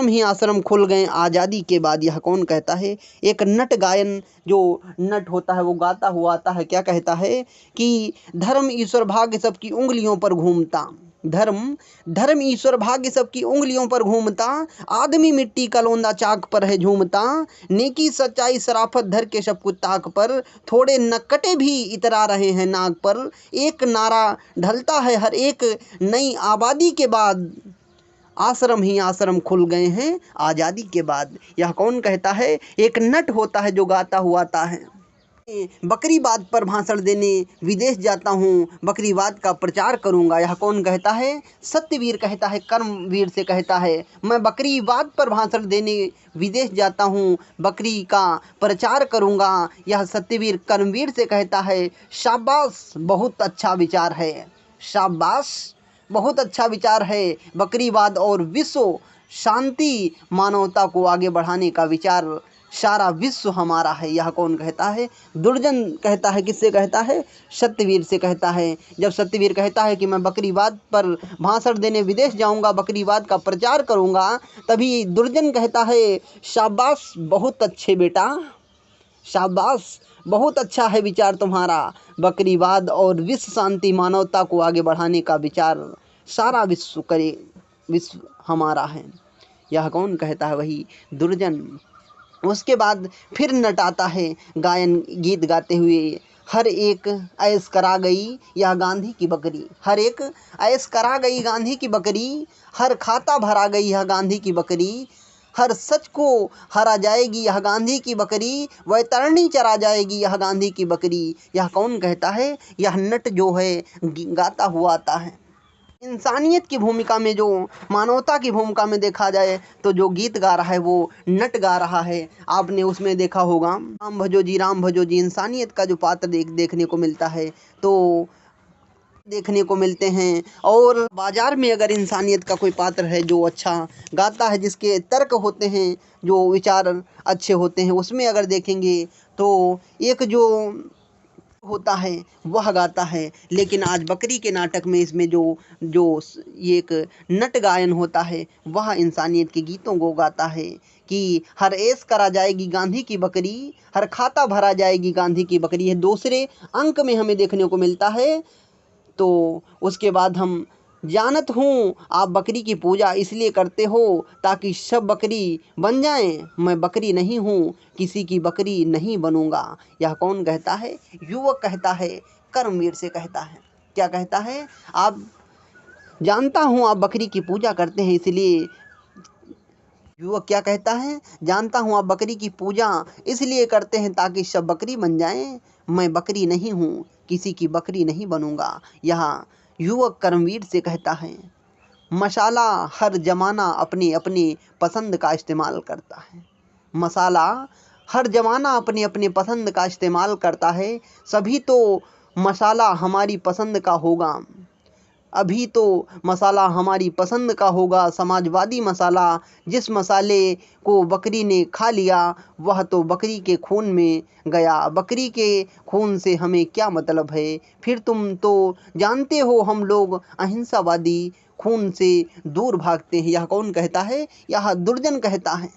ही आश्रम खुल गए आज़ादी के बाद। यह कौन कहता है? एक नट गायन जो नट होता है वो गाता हुआ आता है। क्या कहता है? कि धर्म ईश्वर भाग्य सबकी उंगलियों पर घूमता, धर्म धर्म ईश्वर भाग्य सबकी उंगलियों पर घूमता, आदमी मिट्टी का लोंदा चाक पर है झूमता, नेकी सच्चाई शराफत धर के सब कुछ ताक पर, थोड़े नक्कटे भी इतरा रहे हैं नाक पर, एक नारा ढलता है हर एक नई आबादी के बाद, आश्रम ही आश्रम खुल गए हैं आज़ादी के बाद। यह कौन कहता है? एक नट होता है जो गाता हुआ आता है। बकरीवाद पर भाषण देने विदेश जाता हूँ, बकरीवाद का प्रचार करूँगा। यह कौन कहता है? सत्यवीर कहता है, कर्मवीर से कहता है, मैं बकरीवाद पर भाषण देने विदेश जाता हूँ, बकरी का प्रचार करूँगा। यह सत्यवीर कर्मवीर से कहता है। शाबाश, बहुत अच्छा विचार है। शाबाश, बहुत अच्छा विचार है। बकरीवाद और विश्व शांति, मानवता को आगे बढ़ाने का विचार, सारा विश्व हमारा है। यह कौन कहता है? दुर्जन कहता है। किससे कहता है? सत्यवीर से कहता है। जब सत्यवीर कहता है कि मैं बकरीवाद पर भाषण देने विदेश जाऊंगा, बकरीवाद का प्रचार करूंगा, तभी दुर्जन कहता है, शाबाश, बहुत अच्छे बेटा, शाबाश, बहुत अच्छा है विचार तुम्हारा। बकरीवाद और विश्व शांति, मानवता को आगे बढ़ाने का विचार सारा विश्व करे, विश्व हमारा है। यह कौन कहता है? वही दुर्जन। उसके बाद फिर नट आता है गायन गीत गाते हुए, हर एक ऐश करा गई यह गांधी की बकरी, हर एक ऐश करा गई गांधी की बकरी, हर खाता भरा गई यह गांधी की बकरी, हर सच को हरा जाएगी यह गांधी की बकरी, वैतरणी चरा जाएगी यह गांधी की बकरी। यह कौन कहता है? यह नट जो है गाता हुआ आता है। इंसानियत की भूमिका में, जो मानवता की भूमिका में देखा जाए तो जो गीत गा रहा है वो नट गा रहा है। आपने उसमें देखा होगा, राम भजो जी, राम भजो जी। इंसानियत का जो पात्र देखने को मिलता है तो देखने को मिलते हैं। और बाजार में अगर इंसानियत का कोई पात्र है जो अच्छा गाता है, जिसके तर्क होते हैं, जो विचार अच्छे होते हैं, उसमें अगर देखेंगे तो एक जो होता है वह गाता है। लेकिन आज बकरी के नाटक में इसमें जो जो ये एक नट गायन होता है, वह इंसानियत के गीतों को गाता है कि हर ऐश करा जाएगी गांधी की बकरी, हर खाता भरा जाएगी गांधी की बकरी। है दूसरे अंक में हमें देखने को मिलता है। तो उसके बाद हम, जानत हूँ आप बकरी की पूजा इसलिए करते हो ताकि सब बकरी बन जाएं, मैं बकरी नहीं हूँ, किसी की बकरी नहीं बनूंगा। यह कौन कहता है? युवक कहता है, कर्मवीर से कहता है। क्या कहता है? आप, जानता हूँ आप बकरी की पूजा करते हैं इसलिए, युवक क्या कहता है? जानता हूँ आप बकरी की पूजा इसलिए करते हैं ताकि सब बकरी बन जाएं, मैं बकरी नहीं हूँ, किसी की बकरी नहीं बनूंगा। यहाँ युवक कर्मवीर से कहता है। मसाला हर जमाना अपने अपने पसंद का इस्तेमाल करता है। मसाला हर जमाना अपने अपने पसंद का इस्तेमाल करता है, सभी तो मसाला हमारी पसंद का होगा, अभी तो मसाला हमारी पसंद का होगा। समाजवादी मसाला, जिस मसाले को बकरी ने खा लिया वह तो बकरी के खून में गया, बकरी के खून से हमें क्या मतलब है। फिर तुम तो जानते हो हम लोग अहिंसावादी, खून से दूर भागते हैं। यह कौन कहता है? यह दुर्जन कहता है।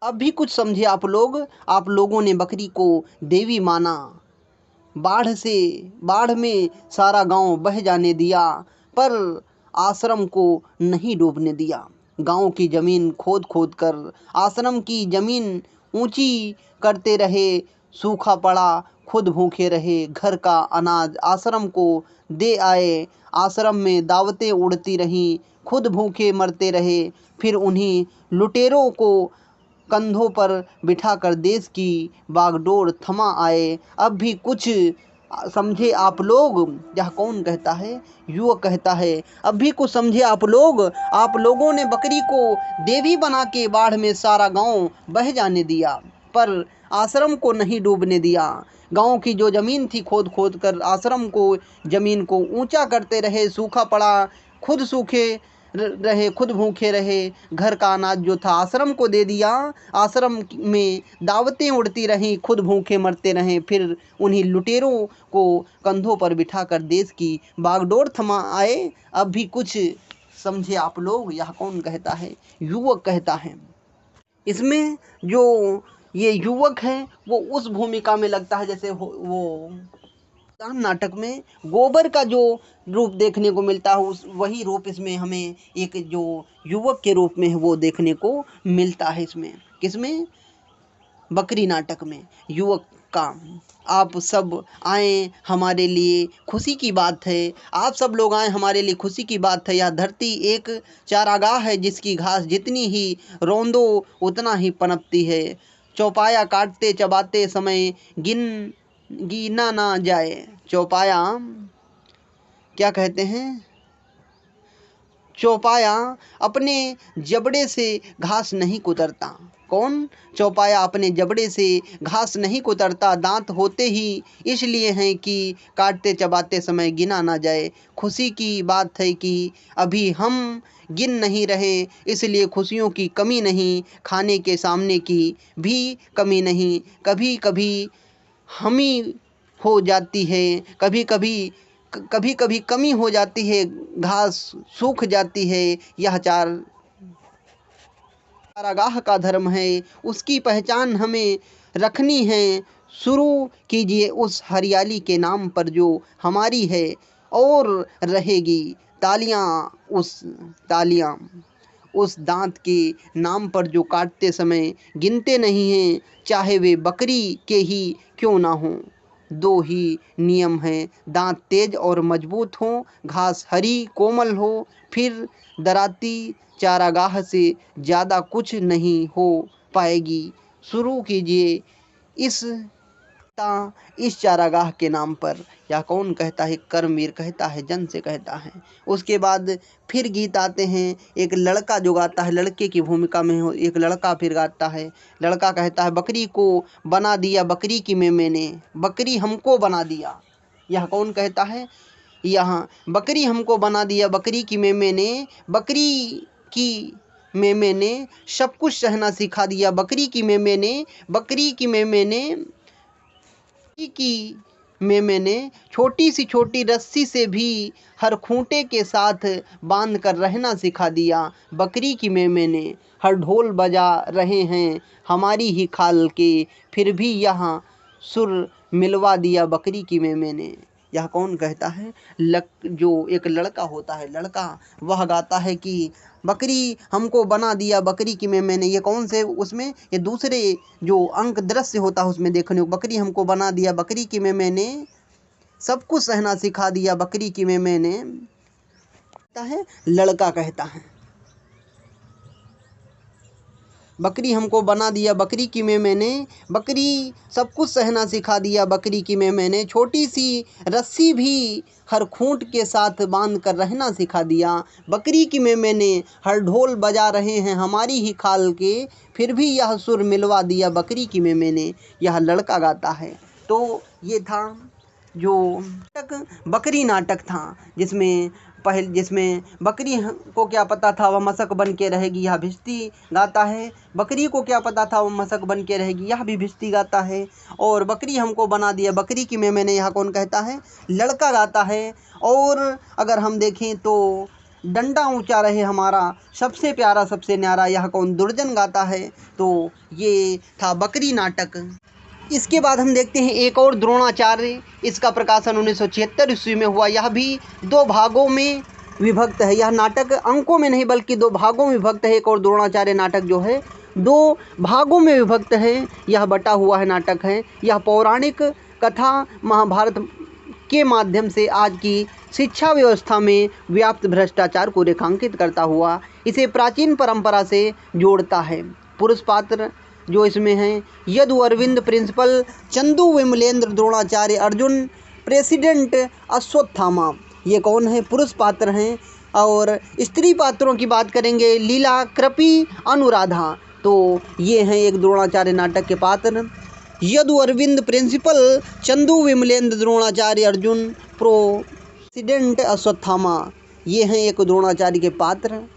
अब भी कुछ समझे आप लोग। आप लोगों ने बकरी को देवी माना, बाढ़ में सारा गांव बह जाने दिया, पर आश्रम को नहीं डूबने दिया। गांव की ज़मीन खोद खोद कर आश्रम की ज़मीन ऊंची करते रहे, सूखा पड़ा खुद भूखे रहे, घर का अनाज आश्रम को दे आए, आश्रम में दावतें उड़ती रहीं, खुद भूखे मरते रहे। फिर उन्हीं लुटेरों को कंधों पर बिठाकर देश की बागडोर थमा आए। अब भी कुछ समझे आप लोग। यह कौन कहता है? युवक कहता है। अब भी कुछ समझे आप लोग। आप लोगों ने बकरी को देवी बना के बाढ़ में सारा गांव बह जाने दिया, पर आश्रम को नहीं डूबने दिया। गांव की जो ज़मीन थी खोद खोद कर आश्रम को, ज़मीन को ऊंचा करते रहे, सूखा पड़ा खुद सूखे रहे, खुद भूखे रहे, घर का अनाज जो था आश्रम को दे दिया, आश्रम में दावतें उड़ती रहीं, खुद भूखे मरते रहें। फिर उन्हीं लुटेरों को कंधों पर बिठाकर देश की बागडोर थमा आए। अब भी कुछ समझे आप लोग। यह कौन कहता है? युवक कहता है। इसमें जो ये युवक है वो उस भूमिका में लगता है जैसे वो राम नाटक में गोबर का जो रूप देखने को मिलता है उस वही रूप इसमें हमें एक जो युवक के रूप में है वो देखने को मिलता है। इसमें किसमें? बकरी नाटक में युवक का। आप सब आए हमारे लिए खुशी की बात है, आप सब लोग आए हमारे लिए खुशी की बात है। यह धरती एक चारागाह है जिसकी घास जितनी ही रौंदो उतना ही पनपती है। चौपाया काटते चबाते समय गिना ना जाए। चौपाया क्या कहते हैं? चौपाया अपने जबड़े से घास नहीं कुतरता। कौन? चौपाया अपने जबड़े से घास नहीं कुतरता। दांत होते ही इसलिए हैं कि काटते चबाते समय गिना ना जाए। खुशी की बात है कि अभी हम गिन नहीं रहे, इसलिए खुशियों की कमी नहीं, खाने के सामने की भी कमी नहीं। कभी कभी हमी हो जाती है, कभी कभी कमी हो जाती है, घास सूख जाती है। यह चारागाह का धर्म है, उसकी पहचान हमें रखनी है। शुरू कीजिए उस हरियाली के नाम पर जो हमारी है और रहेगी। तालियां उस दांत के नाम पर जो काटते समय गिनते नहीं हैं, चाहे वे बकरी के ही क्यों ना हों। दो ही नियम हैं, दांत तेज और मजबूत हों, घास हरी कोमल हो, फिर दराती चारागाह से ज़्यादा कुछ नहीं हो पाएगी। शुरू कीजिए इस चारागाह के नाम पर। या कौन कहता है? कर्मवीर कहता है, जन से कहता है। उसके बाद फिर गीत आते हैं, एक लड़का जो गाता है, लड़के की भूमिका में हो एक लड़का फिर गाता है। लड़का कहता है, बकरी को बना दिया बकरी की मेमे ने, बकरी हमको बना दिया। यह कौन कहता है? यहाँ बकरी हमको बना दिया बकरी की मेमे ने, बकरी की मेमे ने सब कुछ सहना सिखा दिया। बकरी की मेमे ने, बकरी की मेमे ने की मेमे ने छोटी सी छोटी रस्सी से भी हर खूंटे के साथ बांध कर रहना सिखा दिया। बकरी की मेमे ने हर ढोल बजा रहे हैं हमारी ही खाल के, फिर भी यहाँ सुर मिलवा दिया बकरी की मेमे ने। यह कौन कहता है? जो एक लड़का होता है, लड़का वह गाता है कि बकरी हमको बना दिया बकरी की मेमे ने। ये कौन से उसमें? ये दूसरे जो अंक दृश्य होता है उसमें देखने को, बकरी हमको बना दिया बकरी की मेमे ने, सब कुछ सहना सिखा दिया बकरी की मेमे ने। कहता है, लड़का कहता है, बकरी हमको बना दिया बकरी की मेमे ने, बकरी सब कुछ सहना सिखा दिया बकरी की मेमे ने, छोटी सी रस्सी भी हर खूंट के साथ बांध कर रहना सिखा दिया। बकरी की मेमे ने हर ढोल बजा रहे हैं हमारी ही खाल के, फिर भी यह सुर मिलवा दिया बकरी की मेमे ने। यह लड़का गाता है। तो ये था जो बकरी नाटक था, जिसमें बकरी को क्या पता था वह मशक बन के रहेगी, यह भिश्ती गाता है। बकरी को क्या पता था वह मशक बन के रहेगी, यह भी भिश्ती गाता है। और बकरी हमको बना दिया बकरी की मेमे ने, यह कौन कहता है? लड़का गाता है। और अगर हम देखें तो डंडा ऊंचा रहे हमारा सबसे प्यारा सबसे न्यारा, यह कौन? दुर्जन गाता है। तो ये था बकरी नाटक। इसके बाद हम देखते हैं एक और द्रोणाचार्य, इसका प्रकाशन 1976 ईस्वी में हुआ। यह भी 2 भागों में विभक्त है। यह नाटक अंकों में नहीं बल्कि 2 भागों में विभक्त है। एक और द्रोणाचार्य नाटक जो है 2 भागों में विभक्त है, यह बटा हुआ है नाटक है। यह पौराणिक कथा महाभारत के माध्यम से आज की शिक्षा व्यवस्था में व्याप्त भ्रष्टाचार को रेखांकित करता हुआ इसे प्राचीन परंपरा से जोड़ता है। पुरुष पात्र जो इसमें हैं, यदु अरविंद प्रिंसिपल, चंदू विमलेंद्र द्रोणाचार्य अर्जुन, प्रेसिडेंट अश्वत्थामा, ये कौन है? पुरुष पात्र हैं। और स्त्री पात्रों की बात करेंगे, लीला, कृपी, अनुराधा। तो ये हैं एक द्रोणाचार्य नाटक के पात्र। यदु अरविंद प्रिंसिपल, चंदू विमलेंद्र द्रोणाचार्य अर्जुन, प्रेसिडेंट अश्वत्थामा, ये हैं एक द्रोणाचार्य के पात्र।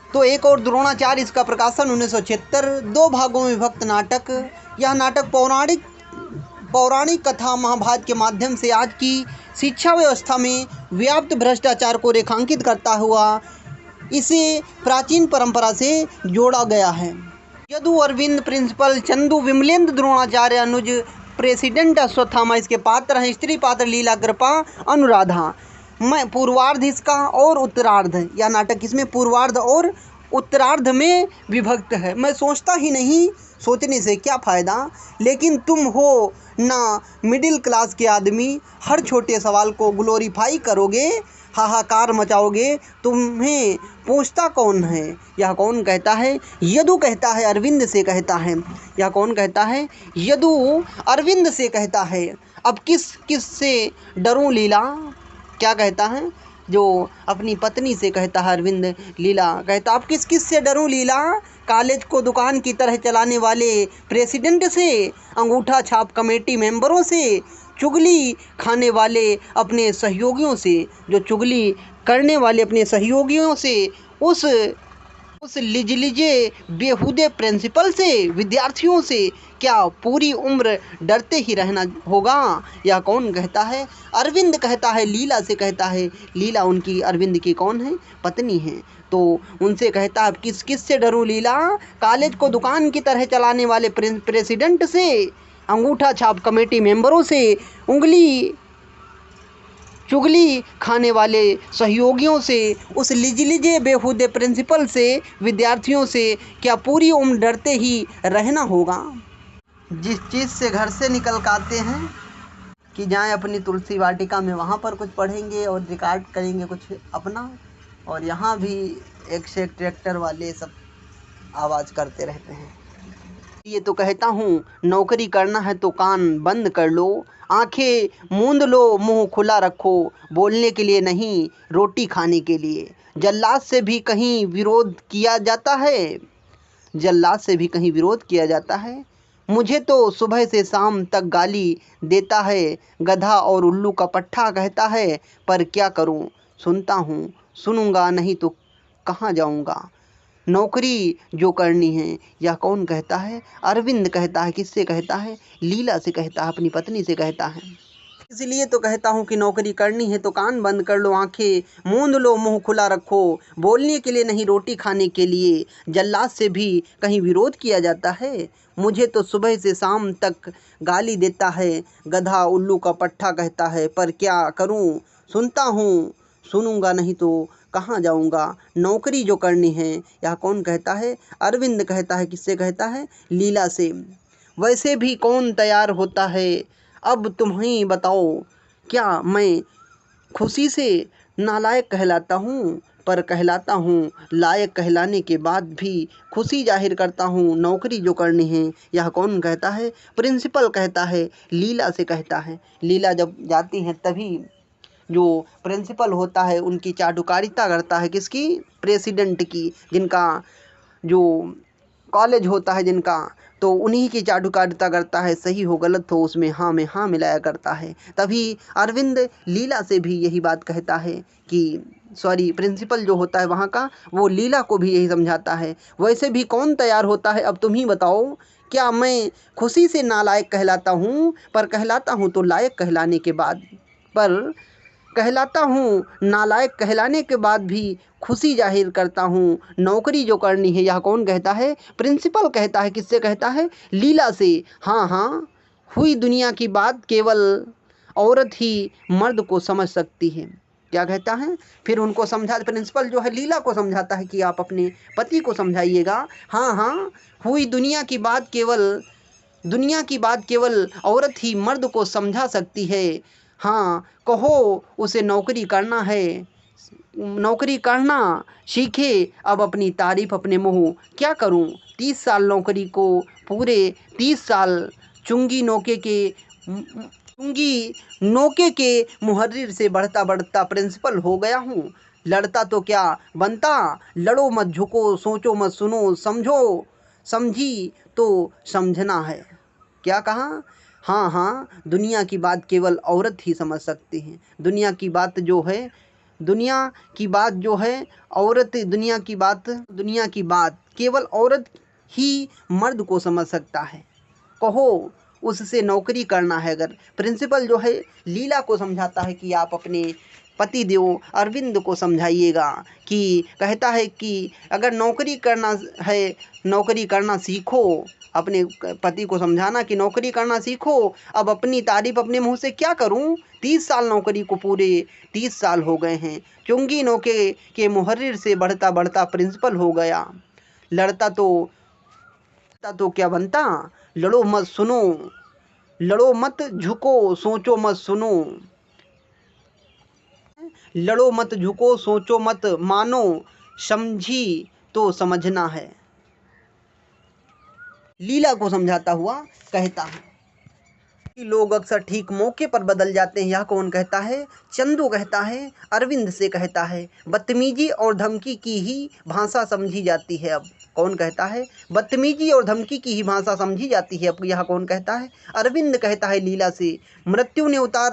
तो एक और द्रोणाचार्य, इसका प्रकाशन 1976, 2 भागों में विभक्त नाटक। यह नाटक पौराणिक कथा महाभारत के माध्यम से आज की शिक्षा व्यवस्था में व्याप्त भ्रष्टाचार को रेखांकित करता हुआ इसे प्राचीन परंपरा से जोड़ा गया है। यदु अरविंद प्रिंसिपल, चंदू विमलेंद्र द्रोणाचार्य अनुज, प्रेसिडेंट अश्वत्थामा इसके पात्र हैं। स्त्री पात्र लीला, कृपा, अनुराधा। मैं पूर्वार्ध इसका और उत्तरार्ध, या नाटक इसमें पूर्वार्ध और उत्तरार्ध में विभक्त है। मैं सोचता ही नहीं, सोचने से क्या फ़ायदा, लेकिन तुम हो ना मिडिल क्लास के आदमी, हर छोटे सवाल को ग्लोरीफाई करोगे, हाहाकार मचाओगे। तुम्हें पूछता कौन है? यह कौन कहता है? यदु कहता है, अरविंद से कहता है। यह कौन कहता है? यदु अरविंद से कहता है। अब किस किस से डरूं लीला? क्या कहता है? जो अपनी पत्नी से कहता है अरविंद। लीला कहता, अब किस किस से डरूं लीला? कॉलेज को दुकान की तरह चलाने वाले प्रेसिडेंट से, अंगूठा छाप कमेटी मेंबरों से, चुगली खाने वाले अपने सहयोगियों से, जो चुगली करने वाले अपने सहयोगियों से, उस लिजलिजे बेहुदे प्रिंसिपल से, विद्यार्थियों से क्या पूरी उम्र डरते ही रहना होगा? यह कौन कहता है? अरविंद कहता है, लीला से कहता है। लीला उनकी, अरविंद की कौन है? पत्नी है। तो उनसे कहता है, किस किस से डरूं लीला? कॉलेज को दुकान की तरह चलाने वाले प्रेसिडेंट से, अंगूठा छाप कमेटी मेंबरों से, चुगली खाने वाले सहयोगियों से, उस लिजलिजे बेहुदे प्रिंसिपल से, विद्यार्थियों से क्या पूरी उम्र डरते ही रहना होगा? जिस चीज़ से घर से निकल कर आते हैं कि जाएं अपनी तुलसी वाटिका में, वहाँ पर कुछ पढ़ेंगे और रिकॉर्ड करेंगे कुछ अपना, और यहाँ भी एक से एक ट्रैक्टर वाले सब आवाज़ करते रहते हैं। ये तो कहता हूँ, नौकरी करना है तो कान बंद कर लो, आंखें मूंद लो, मुंह खुला रखो, बोलने के लिए नहीं, रोटी खाने के लिए। जल्लाद से भी कहीं विरोध किया जाता है, जल्लाद से भी कहीं विरोध किया जाता है। मुझे तो सुबह से शाम तक गाली देता है, गधा और उल्लू का पट्ठा कहता है, पर क्या करूं, सुनता हूँ, सुनूंगा नहीं तो कहाँ जाऊंगा। नौकरी जो करनी है, यह कौन कहता है? अरविंद कहता है। किससे कहता है? लीला से कहता है, अपनी पत्नी से कहता है। इसलिए तो कहता हूँ कि नौकरी करनी है तो कान बंद कर लो, आंखें मूंद लो, मुंह खुला रखो, बोलने के लिए नहीं, रोटी खाने के लिए। जल्लाद से भी कहीं विरोध किया जाता है। मुझे तो सुबह से शाम तक गाली देता है, गधा उल्लू का पट्ठा कहता है, पर क्या करूँ, सुनता हूँ, सुनूंगा नहीं तो कहाँ जाऊंगा। नौकरी जो करनी है, यह कौन कहता है? अरविंद कहता है। किससे कहता है? लीला से। वैसे भी कौन तैयार होता है, अब तुम ही बताओ, क्या मैं खुशी से नालायक कहलाता हूँ? पर कहलाता हूँ, लायक कहलाने के बाद भी खुशी जाहिर करता हूँ। नौकरी जो करनी है, यह कौन कहता है? प्रिंसिपल कहता है। लीला से कहता है। लीला जब जाती हैं तभी जो प्रिंसिपल होता है उनकी चाटुकारिता करता है। किसकी? प्रेसिडेंट की, जिनका जो कॉलेज होता है जिनका, तो उन्हीं की चाटुकारिता करता है। सही हो गलत हो उसमें हाँ में हाँ मिलाया करता है। तभी अरविंद लीला से भी यही बात कहता है कि प्रिंसिपल जो होता है वहाँ का, वो लीला को भी यही समझाता है। वैसे भी कौन तैयार होता है, अब तुम ही बताओ, क्या मैं खुशी से नालायक कहलाता हूँ? पर कहलाता हूँ तो लायक कहलाने के बाद, पर कहलाता हूँ नालायक कहलाने के बाद भी खुशी जाहिर करता हूँ। नौकरी जो करनी है, यह कौन कहता है? प्रिंसिपल कहता है। किससे कहता है? लीला से। हाँ हाँ, हुई दुनिया की बात केवल औरत ही मर्द को समझ सकती है। क्या कहता है? फिर उनको समझा, प्रिंसिपल जो है लीला को समझाता है कि आप अपने पति को समझाइएगा। हाँ हाँ, हुई दुनिया की बात केवल औरत ही मर्द को समझा सकती है। हाँ, कहो उसे नौकरी करना है, नौकरी करना सीखे अब अपनी तारीफ अपने मुँह क्या करूं। 30 साल नौकरी को, पूरे 30 साल चुंगी नोके के मुहर्रिर से बढ़ता बढ़ता प्रिंसिपल हो गया हूँ। लड़ता तो क्या बनता, लड़ो मत झुको, सोचो मत सुनो, समझो समझी तो समझना है। क्या कहा? हाँ हाँ, दुनिया की बात केवल औरत ही समझ सकती है। दुनिया की बात जो है औरत, दुनिया की बात केवल औरत ही मर्द को समझ सकता है। कहो उससे नौकरी करना है। अगर प्रिंसिपल जो है लीला को समझाता है कि आप अपने पतिदेव अरविंद को समझाइएगा कि कहता है कि अगर नौकरी करना सीखो। अपने पति को समझाना कि नौकरी करना सीखो। अब अपनी तारीफ अपने मुंह से क्या करूं, 30 साल नौकरी को पूरे 30 साल हो गए हैं। चुंगी नौके के मुहर्रिर से बढ़ता बढ़ता प्रिंसिपल हो गया। लड़ता तो क्या बनता, लड़ो मत झुको सोचो मत सुनो। लड़ो मत झुको सोचो मत मानो, समझी तो समझना है। लीला को समझाता हुआ कहता है कि लोग अक्सर ठीक मौके पर बदल जाते हैं। यह कौन कहता है? चंदू कहता है, अरविंद से कहता है, बदतमीजी और धमकी की ही भाषा समझी जाती है। अब कौन कहता है? बदतमीजी और धमकी की ही भाषा समझी जाती है। अब यह कौन कहता है? अरविंद कहता है लीला से, मृत्यु ने उतार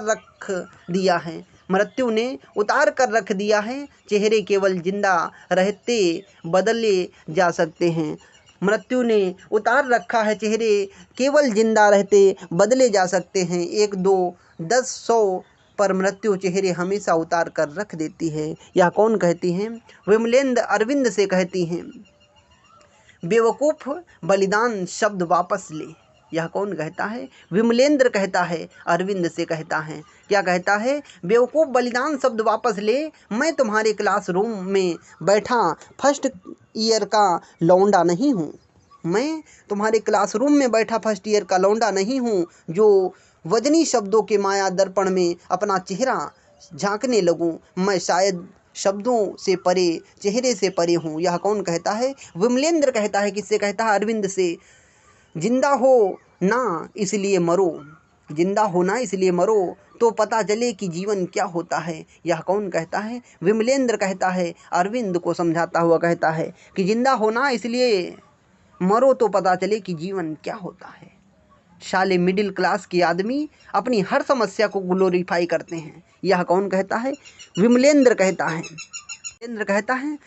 कर रख दिया है। चेहरे केवल जिंदा रहते बदले जा सकते हैं। मृत्यु ने उतार रखा है, चेहरे केवल जिंदा रहते बदले जा सकते हैं। 1, 2, 10, 100 पर मृत्यु चेहरे हमेशा उतार कर रख देती है। यह कौन कहती हैं? विमलेंद्र अरविंद से कहती हैं, बेवकूफ़ बलिदान शब्द वापस ले। यह कौन कहता है? विमलेंद्र कहता है, अरविंद से कहता है, क्या कहता है? बेवकूफ़ बलिदान शब्द वापस ले। मैं तुम्हारे क्लासरूम में बैठा फर्स्ट ईयर का लौंडा नहीं हूँ। मैं तुम्हारे क्लासरूम में बैठा फर्स्ट ईयर का लौंडा नहीं हूँ जो वजनी शब्दों के माया दर्पण में अपना चेहरा झांकने लगूं। मैं शायद शब्दों से परे, चेहरे से परे हूँ। यह कौन कहता है? विमलेंद्र कहता है। किससे कहता है? अरविंद से। जिंदा हो ना इसलिए मरो, जिंदा होना इसलिए मरो तो पता चले कि जीवन क्या होता है। यह कौन कहता है? विमलेंद्र कहता है, अरविंद को समझाता हुआ कहता है कि जिंदा होना इसलिए मरो तो पता चले कि जीवन क्या होता है। शाले मिडिल क्लास के आदमी अपनी हर समस्या को ग्लोरीफाई करते हैं। यह कौन कहता है? विमलेंद्र कहता है। विमलेंद्र कहता है,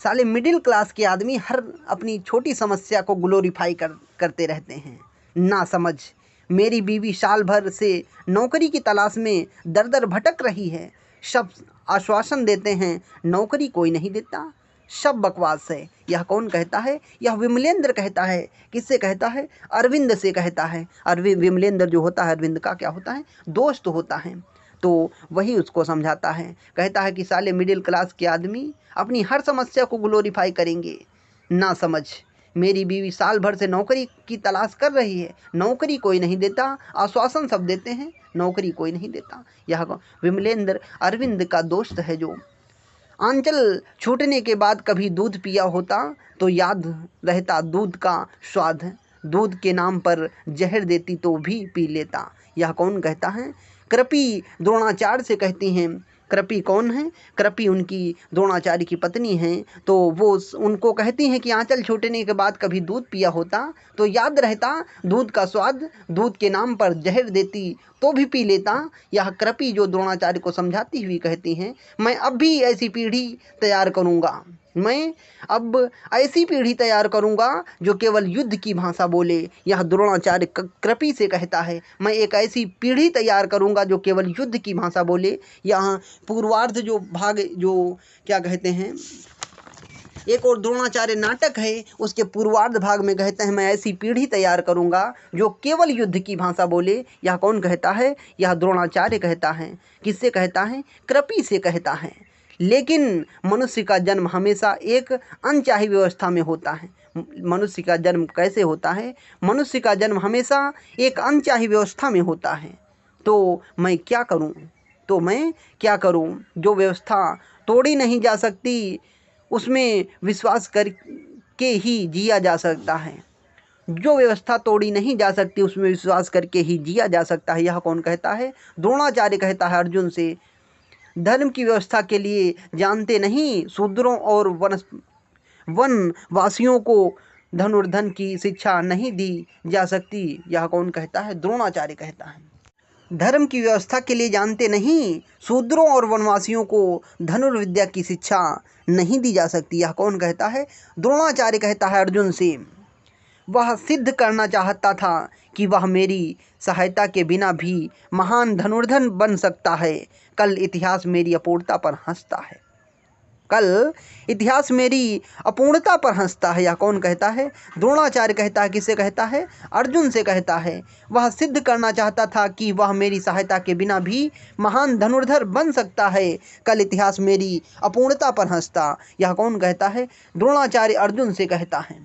साले मिडिल क्लास के आदमी हर अपनी छोटी समस्या को ग्लोरीफाई करते रहते हैं। ना समझ, मेरी बीवी साल भर से नौकरी की तलाश में दर दर भटक रही है। सब आश्वासन देते हैं, नौकरी कोई नहीं देता, सब बकवास है। यह कौन कहता है? यह विमलेंद्र कहता है। किससे कहता है? अरविंद से कहता है। विमलेंद्र जो होता है, अरविंद का क्या होता है? दोस्त होता है। तो वही उसको समझाता है, कहता है कि साले मिडिल क्लास के आदमी अपनी हर समस्या को ग्लोरीफाई करेंगे। ना समझ, मेरी बीवी साल भर से नौकरी की तलाश कर रही है, नौकरी कोई नहीं देता, आश्वासन सब देते हैं, नौकरी कोई नहीं देता। यह विमलेंद्र अरविंद का दोस्त है। जो आंचल छूटने के बाद कभी दूध पिया होता तो याद रहता दूध का स्वाद, दूध के नाम पर जहर देती तो भी पी लेता। यह कौन कहता है? कृपी द्रोणाचार्य से कहती हैं। कृपी कौन है? कृपी उनकी द्रोणाचार्य की पत्नी हैं। तो वो उनको कहती हैं कि आंचल छूटने के बाद कभी दूध पिया होता तो याद रहता दूध का स्वाद, दूध के नाम पर जहर देती तो भी पी लेता। यह कृपी जो द्रोणाचार्य को समझाती हुई कहती हैं, मैं अब भी ऐसी पीढ़ी तैयार करूँगा, मैं अब ऐसी पीढ़ी तैयार करूँगा जो केवल युद्ध की भाषा बोले। यह द्रोणाचार्य कृपी से कहता है, मैं एक ऐसी पीढ़ी तैयार करूँगा जो केवल युद्ध की भाषा बोले। यहाँ पूर्वार्ध जो भाग, जो क्या कहते हैं, एक और द्रोणाचार्य नाटक है, उसके पूर्वार्ध भाग में कहते हैं, मैं ऐसी पीढ़ी तैयार करूँगा जो केवल युद्ध की भाषा बोले। यह कौन कहता है? यह द्रोणाचार्य कहता है। किससे कहता है? कृपी से कहता है। लेकिन मनुष्य का जन्म हमेशा एक अनचाही व्यवस्था में होता है। मनुष्य का जन्म कैसे होता है? मनुष्य का जन्म हमेशा एक अनचाही व्यवस्था में होता है। तो मैं क्या करूं? जो व्यवस्था तोड़ी नहीं जा सकती उसमें विश्वास करके ही जिया जा सकता है। जो व्यवस्था तोड़ी नहीं जा सकती उसमें विश्वास करके ही जिया जा सकता है। यह कौन कहता है? द्रोणाचार्य कहता है अर्जुन से, धर्म की व्यवस्था के लिए जानते नहीं शूद्रों और वनवासियों को धनुर्धन की शिक्षा नहीं दी जा सकती। यह कौन कहता है? द्रोणाचार्य कहता है। धर्म की व्यवस्था के लिए जानते नहीं शूद्रों और वनवासियों को धनुर्विद्या की शिक्षा नहीं दी जा सकती। यह कौन कहता है? द्रोणाचार्य कहता है अर्जुन से। वह सिद्ध करना चाहता था कि वह मेरी सहायता के बिना भी महान धनुर्धर बन सकता है। कल इतिहास मेरी अपूर्णता पर हंसता है। कल इतिहास मेरी अपूर्णता पर हंसता है। यह कौन कहता है? द्रोणाचार्य कहता है। किससे कहता है? अर्जुन से कहता है। वह सिद्ध करना चाहता था कि वह मेरी सहायता के बिना भी महान धनुर्धर बन सकता है। कल इतिहास मेरी अपूर्णता पर हंसता। यह कौन कहता है? द्रोणाचार्य अर्जुन से कहता है।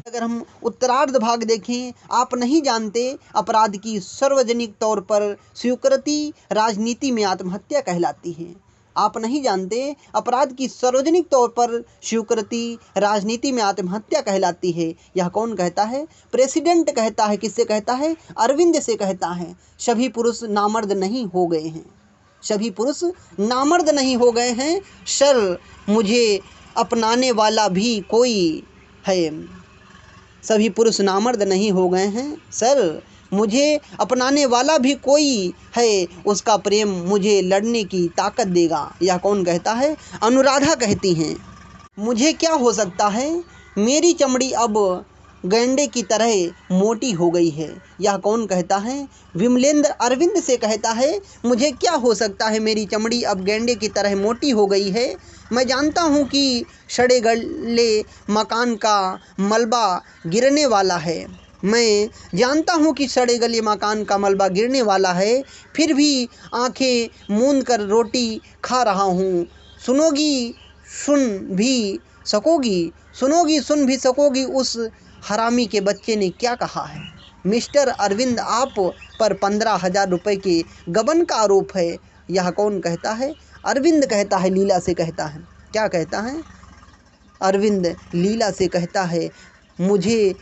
अगर हम उत्तरार्ध भाग देखें, आप नहीं जानते अपराध की सार्वजनिक तौर पर स्वीकृति राजनीति में आत्महत्या कहलाती है। आप नहीं जानते अपराध की सार्वजनिक तौर पर स्वीकृति राजनीति में आत्महत्या कहलाती है। यह कौन कहता है? प्रेसिडेंट कहता है। किससे कहता है? अरविंद से कहता है। सभी पुरुष नामर्द नहीं हो गए हैं। सभी पुरुष नामर्द नहीं हो गए हैं। सर, मुझे अपनाने वाला भी कोई है। सभी पुरुष नामर्द नहीं हो गए हैं। सर, मुझे अपनाने वाला भी कोई है। उसका प्रेम मुझे लड़ने की ताकत देगा। यह कौन कहता है? अनुराधा कहती हैं। मुझे क्या हो सकता है? मेरी चमड़ी अब गैंडे की तरह मोटी हो गई है। यह कौन कहता है? विमलेंद्र अरविंद से कहता है। मुझे क्या हो सकता है? मेरी चमड़ी अब गैंडे की तरह मोटी हो गई है। मैं जानता हूँ कि सड़े गले मकान का मलबा गिरने वाला है। मैं जानता हूँ कि सड़े गले मकान का मलबा गिरने वाला है, फिर भी आंखें मूंद कर रोटी खा रहा हूँ। सुनोगी सुन भी सकोगी, सुनोगी सुन भी सकोगी, उस हरामी के बच्चे ने क्या कहा है? मिस्टर अरविंद, आप पर 15,000 रुपये के गबन का आरोप है। यह कौन कहता है? अरविंद कहता है। लीला से कहता है। क्या कहता है? अरविंद लीला से कहता है। मुझे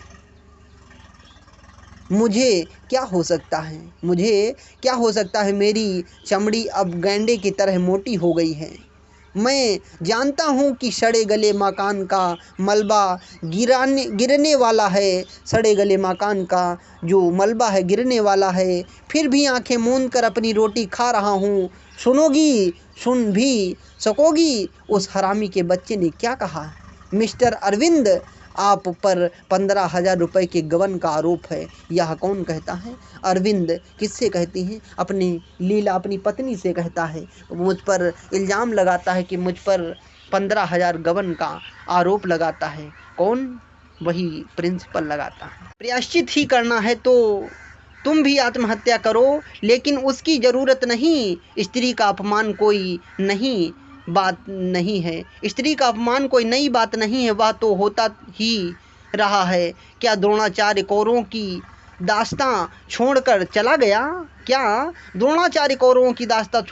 क्या हो सकता है? मुझे क्या हो सकता है? मेरी चमड़ी अब गैंडे की तरह मोटी हो गई है। मैं जानता हूँ कि सड़े गले मकान का मलबा गिरने वाला है। सड़े गले मकान का जो मलबा है गिरने वाला है, फिर भी आंखें मूंद कर अपनी रोटी खा रहा हूँ। सुनोगी सुन भी सकोगी, उस हरामी के बच्चे ने क्या कहा? मिस्टर अरविंद, आप पर 15,000 रुपये के गबन का आरोप है। यह कौन कहता है? अरविंद किससे कहती हैं? अपनी लीला अपनी पत्नी से कहता है। मुझ पर इल्ज़ाम लगाता है कि मुझ पर 15,000 गबन का आरोप लगाता है। कौन? वही प्रिंसिपल लगाता है। प्रायश्चित ही करना है तो तुम भी आत्महत्या करो, लेकिन उसकी ज़रूरत नहीं। स्त्री का अपमान कोई नई बात नहीं है। स्त्री का अपमान कोई नई बात नहीं है, वह तो होता ही रहा है। क्या द्रोणाचार्य कौरवों की दास्तां छोड़कर चला गया? क्या द्रोणाचार्य कौरवों की दास्तां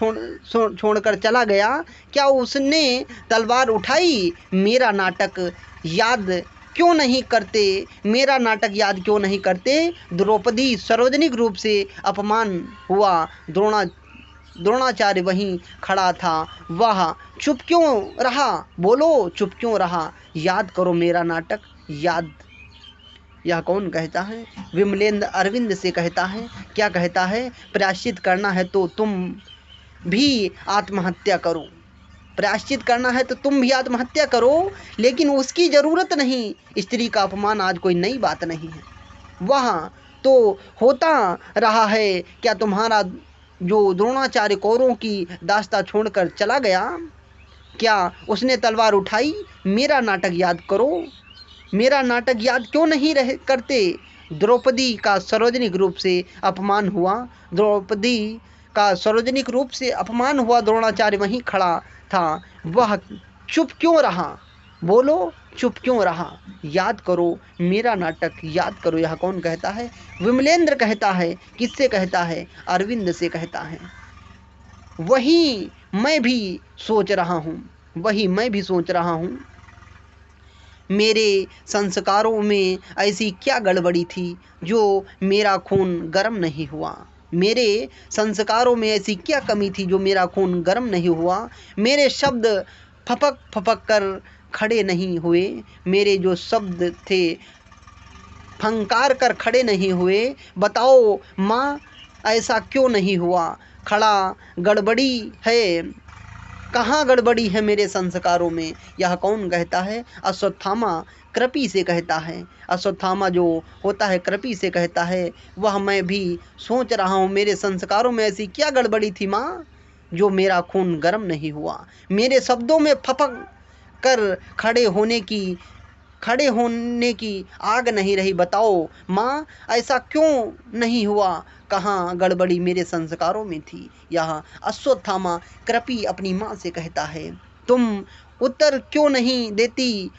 छोड़कर चला गया? क्या उसने तलवार उठाई? मेरा नाटक याद क्यों नहीं करते? मेरा नाटक याद क्यों नहीं करते? द्रौपदी सार्वजनिक रूप से अपमान हुआ। द्रोणाचार्य वहीं खड़ा था। वह चुप क्यों रहा? बोलो, चुप क्यों रहा? याद करो मेरा नाटक, याद। यह कौन कहता है? विमलेंद्र अरविंद से कहता है। क्या कहता है? प्रायश्चित करना है तो तुम भी आत्महत्या करो। प्रायश्चित करना है तो तुम भी आत्महत्या करो, लेकिन उसकी ज़रूरत नहीं। स्त्री का अपमान आज कोई नई बात नहीं है, वह तो होता रहा है। क्या तुम्हारा जो द्रोणाचार्य कौरवों की दास्तां छोड़कर चला गया, क्या उसने तलवार उठाई? मेरा नाटक याद करो। मेरा नाटक याद क्यों नहीं करते? द्रौपदी का सार्वजनिक रूप से अपमान हुआ। द्रौपदी का सार्वजनिक रूप से अपमान हुआ। द्रोणाचार्य वहीं खड़ा था। वह चुप क्यों रहा? बोलो, चुप क्यों रहा? याद करो मेरा नाटक, याद करो। यह कौन कहता है? विमलेंद्र कहता है। किससे कहता है? अरविंद से कहता है। वही मैं भी सोच रहा हूँ, वही मैं भी सोच रहा हूँ। मेरे संस्कारों में ऐसी क्या गड़बड़ी थी जो मेरा खून गर्म नहीं हुआ? मेरे संस्कारों में ऐसी क्या कमी थी जो मेरा खून गर्म नहीं हुआ? मेरे शब्द फपक फपक कर खड़े नहीं हुए। मेरे जो शब्द थे फंकार कर खड़े नहीं हुए। बताओ माँ, ऐसा क्यों नहीं हुआ? खड़ा गड़बड़ी है। कहाँ गड़बड़ी है मेरे संस्कारों में, यह कौन कहता है। अश्वत्थामा कृपि से कहता है, अश्वत्थामा जो होता है कृपि से कहता है, वह मैं भी सोच रहा हूँ मेरे संस्कारों में ऐसी क्या गड़बड़ी थी माँ, जो मेरा खून गर्म नहीं हुआ, मेरे शब्दों में फपक कर खड़े होने की आग नहीं रही। बताओ माँ, ऐसा क्यों नहीं हुआ, कहाँ गड़बड़ी मेरे संस्कारों में थी। यह अश्वत्थामा कृपि अपनी माँ से कहता है। तुम उत्तर क्यों नहीं देती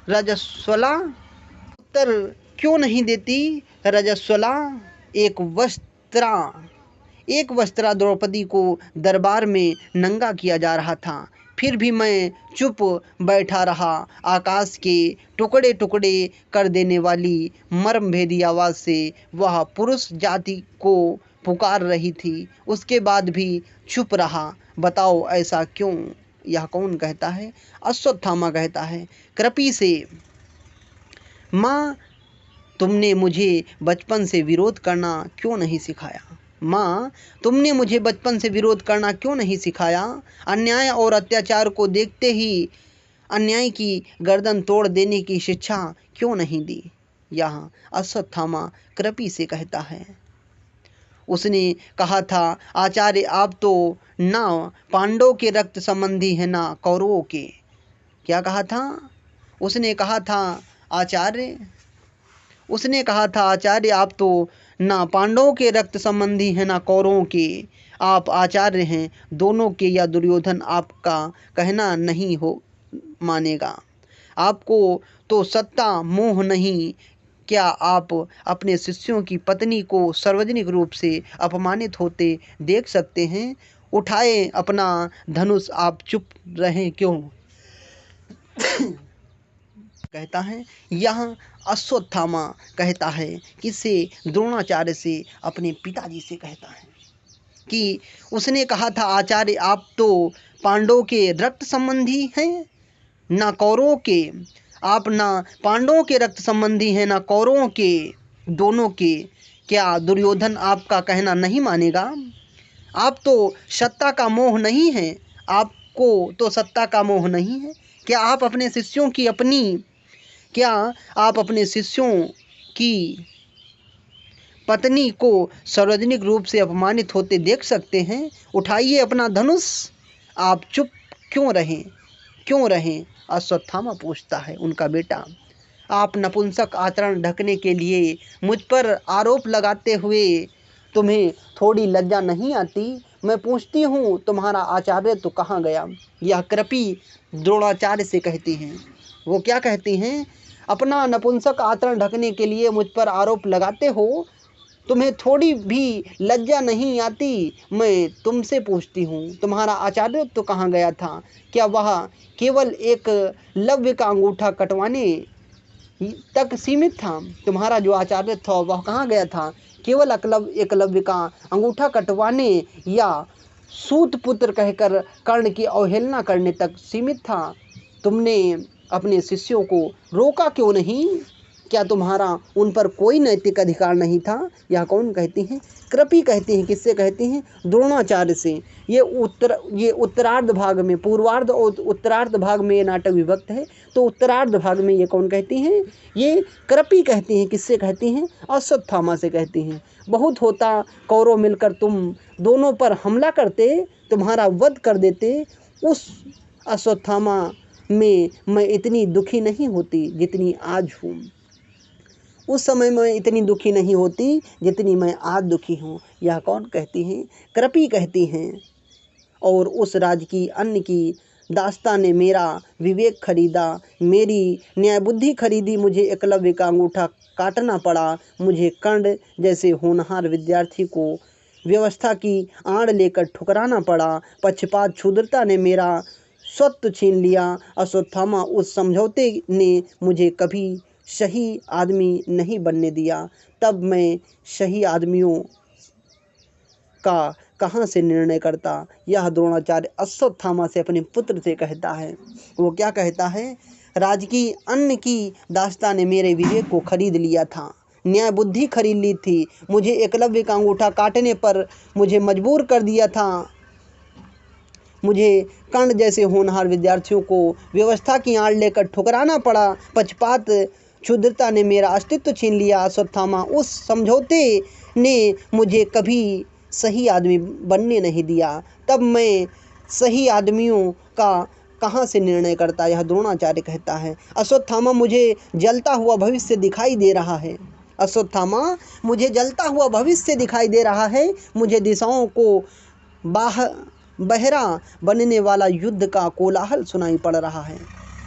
रजस्वला, उत्तर क्यों नहीं देती रजस्वला। एक वस्त्रा द्रौपदी को दरबार में नंगा किया जा रहा था, फिर भी मैं चुप बैठा रहा। आकाश के टुकड़े टुकड़े कर देने वाली मर्मभेदी आवाज़ से वह पुरुष जाति को पुकार रही थी, उसके बाद भी चुप रहा। बताओ ऐसा क्यों, यह कौन कहता है। अश्वत्थामा कहता है कृपि से, माँ तुमने मुझे बचपन से विरोध करना क्यों नहीं सिखाया, माँ तुमने मुझे बचपन से विरोध करना क्यों नहीं सिखाया। अन्याय और अत्याचार को देखते ही अन्याय की गर्दन तोड़ देने की शिक्षा क्यों नहीं दी। यहाँ अश्वत्थामा कृपि से कहता है। उसने कहा था आचार्य आप तो ना पांडवों के रक्त संबंधी है ना कौरवों के। क्या कहा था उसने कहा था आचार्य आप तो ना पांडवों के रक्त संबंधी हैं ना कौरवों के, आप आचार्य हैं दोनों के, या दुर्योधन आपका कहना नहीं हो मानेगा। आपको तो सत्ता मोह नहीं, क्या आप अपने शिष्यों की पत्नी को सार्वजनिक रूप से अपमानित होते देख सकते हैं। उठाए अपना धनुष, आप चुप रहें क्यों, कहता है। यहाँ अश्वत्थामा कहता है किससे, द्रोणाचार्य से, अपने पिताजी से कहता है कि उसने कहा था आचार्य आप तो पांडवों के रक्त संबंधी हैं ना कौरवों के, आप ना पांडवों के रक्त संबंधी हैं ना कौरवों के, दोनों के, क्या दुर्योधन आपका कहना नहीं मानेगा। आप तो सत्ता का मोह नहीं है, आपको तो सत्ता का मोह नहीं है, क्या आप अपने शिष्यों की पत्नी को सार्वजनिक रूप से अपमानित होते देख सकते हैं। उठाइए अपना धनुष, आप चुप क्यों रहें। अश्वत्थामा पूछता है उनका बेटा, आप नपुंसक आचरण ढकने के लिए मुझ पर आरोप लगाते हुए तुम्हें थोड़ी लज्जा नहीं आती। मैं पूछती हूँ तुम्हारा आचार्य तो कहाँ गया। यह कृपि द्रोणाचार्य से कहती हैं। वो क्या कहती हैं, अपना नपुंसक आचरण ढकने के लिए मुझ पर आरोप लगाते हो, तुम्हें थोड़ी भी लज्जा नहीं आती। मैं तुमसे पूछती हूँ तुम्हारा आचार्य तो कहाँ गया था, क्या वह केवल एक लव्य का अंगूठा कटवाने तक सीमित था। तुम्हारा जो आचार्य था वह कहाँ गया था, केवल एकलव्य का अंगूठा कटवाने या सूत पुत्र कहकर कर्ण की अवहेलना करने तक सीमित था। तुमने अपने शिष्यों को रोका क्यों नहीं, क्या तुम्हारा उन पर कोई नैतिक अधिकार नहीं था। यह कौन कहती हैं, कृपि कहती हैं। किससे कहती हैं, द्रोणाचार्य से। ये उत्तरार्ध भाग में, पूर्वार्ध और उत्तरार्ध भाग में ये नाटक विभक्त है, तो उत्तरार्ध भाग में ये कौन कहती हैं, ये कृपि कहती हैं। किससे कहती हैं, अश्वत्थामा से कहती हैं। बहुत होता कौरव मिलकर तुम दोनों पर हमला करते, तुम्हारा वध कर देते। उस अश्वत्थामा में मैं इतनी दुखी नहीं होती जितनी आज हूँ। उस समय मैं इतनी दुखी नहीं होती जितनी मैं आज दुखी हूँ। यह कौन कहती हैं, कृपि कहती हैं। और उस राज की अन्न की दास्ता ने मेरा विवेक खरीदा, मेरी न्याय बुद्धि खरीदी। मुझे एकलव्य का अंगूठा काटना पड़ा। मुझे कर्ण जैसे होनहार विद्यार्थी को व्यवस्था की आड़ लेकर ठुकराना पड़ा। पक्षपात क्षुद्रता ने मेरा स्वत्व छीन लिया। अश्वत्थामा उस समझौते ने मुझे कभी सही आदमी नहीं बनने दिया। तब मैं सही आदमियों का कहाँ से निर्णय करता। यह द्रोणाचार्य अश्वत्थामा से अपने पुत्र से कहता है। वो क्या कहता है, राज की अन्न की दास्ता ने मेरे विवेक को खरीद लिया था, न्याय बुद्धि खरीद ली थी। मुझे एकलव्य का अंगूठा काटने पर मुझे मजबूर कर दिया था। मुझे कर्ण जैसे होनहार विद्यार्थियों को व्यवस्था की आड़ लेकर ठुकराना पड़ा। पक्षपात क्षुद्रता ने मेरा अस्तित्व छीन लिया। अश्वत्थामा, उस समझौते ने मुझे कभी सही आदमी बनने नहीं दिया। तब मैं सही आदमियों का कहाँ से निर्णय करता, यह द्रोणाचार्य कहता है। अश्वत्थामा, मुझे जलता हुआ भविष्य दिखाई दे रहा है। अश्वत्थामा, मुझे जलता हुआ भविष्य दिखाई दे रहा है। मुझे दिशाओं को बहरा बनने वाला युद्ध का कोलाहल सुनाई पड़ रहा है।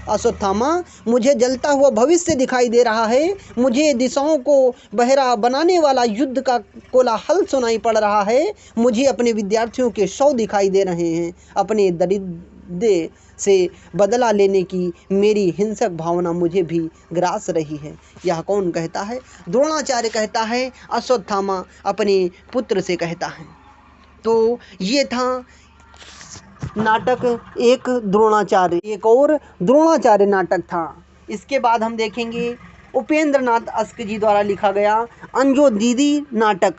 अश्वत्थामा, मुझे जलता हुआ भविष्य दिखाई दे रहा है। मुझे दिशाओं को बहरा बनाने वाला युद्ध का कोलाहल सुनाई पड़ रहा है। मुझे अपने विद्यार्थियों के शव दिखाई दे रहे हैं। अपने दरिद्र से बदला लेने की मेरी हिंसक भावना मुझे भी ग्रास रही है। यह कौन कहता है? द्रोणाचार्य कहता है। अश्वत्थामा अपने पुत्र से कहता है। तो ये था नाटक एक द्रोणाचार्य। एक और द्रोणाचार्य नाटक था। इसके बाद हम देखेंगे उपेंद्र नाथ अस्क जी द्वारा लिखा गया अंजो दीदी नाटक।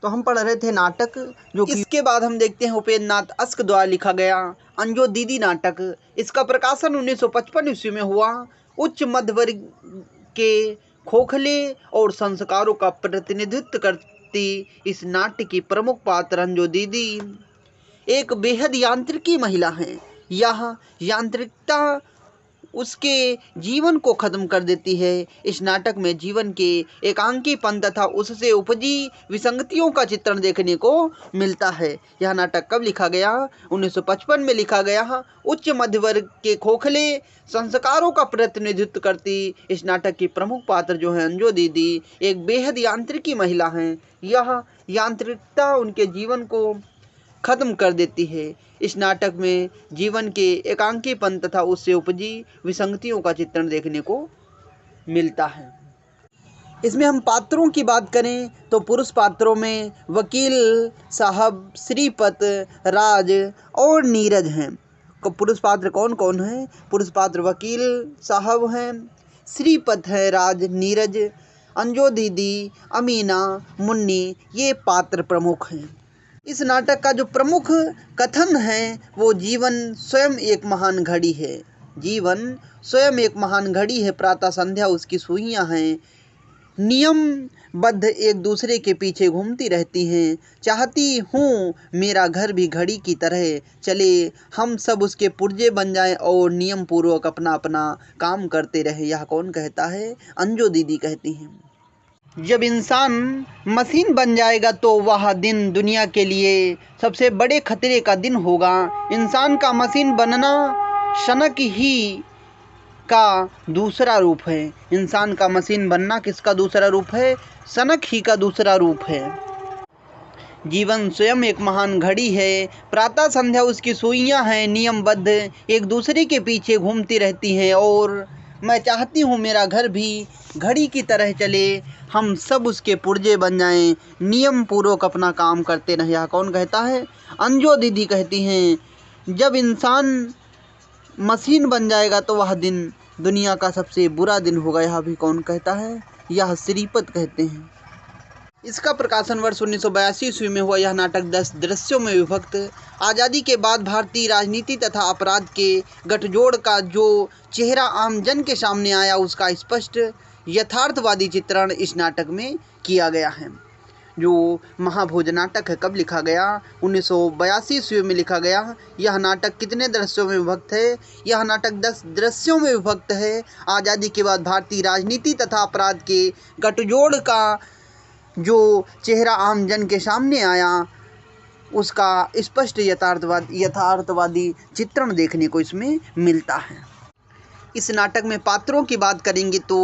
तो हम पढ़ रहे थे नाटक, जो इसके बाद हम देखते हैं उपेंद्र नाथ अस्क द्वारा लिखा गया अंजो दीदी नाटक। इसका प्रकाशन 1955 ईस्वी में हुआ। उच्च मध्य वर्ग के खोखले और संस्कारों का प्रतिनिधित्व करती इस नाट्य की प्रमुख पात्र अंजो दीदी एक बेहद यांत्रिकी महिला है। यह यांत्रिकता उसके जीवन को खत्म कर देती है। इस नाटक में जीवन के एकांकीपन तथा उससे उपजी विसंगतियों का चित्रण देखने को मिलता है। यह नाटक कब लिखा गया? 1955 में लिखा गया। उच्च मध्य वर्ग के खोखले संस्कारों का प्रतिनिधित्व करती इस नाटक की प्रमुख पात्र जो है अंजो दीदी एक बेहद यांत्रिकी महिला है। यह यांत्रिकता उनके जीवन को खत्म कर देती है। इस नाटक में जीवन के एकांकीपन तथा उससे उपजी विसंगतियों का चित्रण देखने को मिलता है। इसमें हम पात्रों की बात करें तो पुरुष पात्रों में वकील साहब, श्रीपत, राज और नीरज हैं। पुरुष पात्र कौन कौन हैं? पुरुष पात्र वकील साहब हैं, श्रीपत है, राज, नीरज, अंजो दीदी, अमीना, मुन्नी, ये पात्र प्रमुख हैं। इस नाटक का जो प्रमुख कथन है वो जीवन स्वयं एक महान घड़ी है। जीवन स्वयं एक महान घड़ी है। प्रातः संध्या उसकी सुइयां हैं। नियमबद्ध एक दूसरे के पीछे घूमती रहती हैं। चाहती हूँ मेरा घर भी घड़ी की तरह चले, हम सब उसके पुर्जे बन जाएं और नियम पूर्वक अपना अपना काम करते रहे। यह कौन कहता है? अंजो दीदी कहती हैं। जब इंसान मशीन बन जाएगा तो वह दिन दुनिया के लिए सबसे बड़े खतरे का दिन होगा। इंसान का मशीन बनना शनक ही का दूसरा रूप है। इंसान का मशीन बनना किसका दूसरा रूप है? शनक ही का दूसरा रूप है। जीवन स्वयं एक महान घड़ी है। प्रातः संध्या उसकी सुइयां हैं। नियमबद्ध एक दूसरे के पीछे घूमती रहती हैं और मैं चाहती हूँ मेरा घर भी घड़ी की तरह चले, हम सब उसके पुर्जे बन जाएं, नियम पूर्वक अपना काम करते रहें। यह कौन कहता है? अंजो दीदी कहती हैं। जब इंसान मशीन बन जाएगा तो वह दिन दुनिया का सबसे बुरा दिन होगा। यह भी कौन कहता है? यह श्रीपत कहते हैं। इसका प्रकाशन वर्ष 1982 ईस्वी में हुआ। यह नाटक 10 दृश्यों में विभक्त। आज़ादी के बाद भारतीय राजनीति तथा अपराध के गठजोड़ का जो चेहरा आम जन के सामने आया उसका स्पष्ट यथार्थवादी चित्रण इस नाटक में किया गया है। जो महाभोज नाटक है कब लिखा गया? 1982 ईस्वी में लिखा गया। यह नाटक कितने दृश्यों में विभक्त है? यह नाटक 10 दृश्यों में विभक्त है। आज़ादी के बाद भारतीय राजनीति तथा अपराध के गठजोड़ का जो चेहरा आम जन के सामने आया उसका स्पष्ट यथार्थवादी चित्रण देखने को इसमें मिलता है। इस नाटक में पात्रों की बात करेंगे तो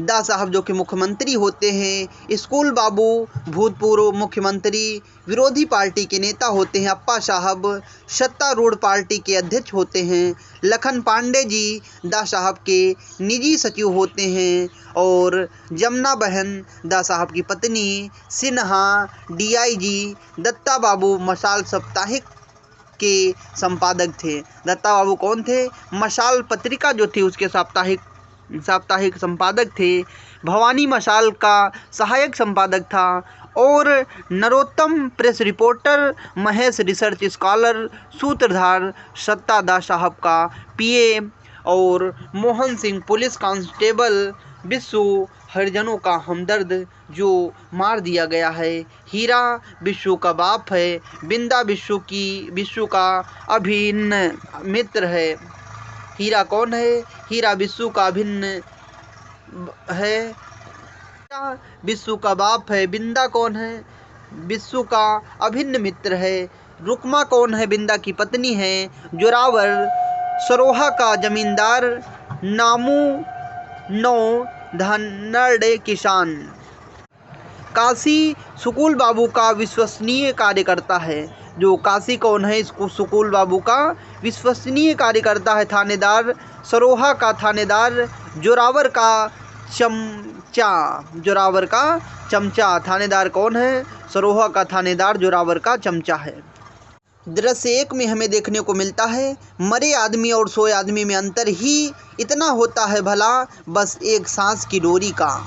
दा साहब जो कि मुख्यमंत्री होते हैं, स्कूल बाबू भूतपूर्व मुख्यमंत्री विरोधी पार्टी के नेता होते हैं, अप्पा साहब सत्तारूढ़ पार्टी के अध्यक्ष होते हैं, लखन पांडे जी दा साहब के निजी सचिव होते हैं और जमुना बहन दा साहब की पत्नी, सिन्हा DIG, दत्ता बाबू मशाल साप्ताहिक के संपादक थे। दत्ता बाबू कौन थे? मशाल पत्रिका जो थी उसके साप्ताहिक संपादक थे। भवानी मशाल का सहायक संपादक था। और Narottam press reporter, Mahesh research scholar, सूत्रधार सत्तादास साहब का पीए और मोहन सिंह पुलिस कांस्टेबल, विश्व हरिजनों का हमदर्द जो मार दिया गया है। हीरा विश्व का बाप है। बिंदा विश्व का अभिन्न मित्र है। हीरा कौन है? हीरा विश्व का अभिन्न है। हीरा विश्व का बाप है। बिंदा कौन है? विश्व का अभिन्न मित्र है। रुकमा कौन है? बिंदा की पत्नी है। जोरावर सरोहा का जमींदार। नामू नौ धनाढ़ किसान। काशी सुकुल बाबू का विश्वसनीय कार्यकर्ता है। जो काशी कौन है? इसको सुकुल बाबू का विश्वसनीय कार्यकर्ता है। थानेदार सरोहा का थानेदार। जोरावर का चमचा। थानेदार कौन है? सरोहा का थानेदार जोरावर का चमचा है। दृश्य 1 में हमें देखने को मिलता है, मरे आदमी और सोए आदमी में अंतर ही इतना होता है भला, बस एक सांस की डोरी का।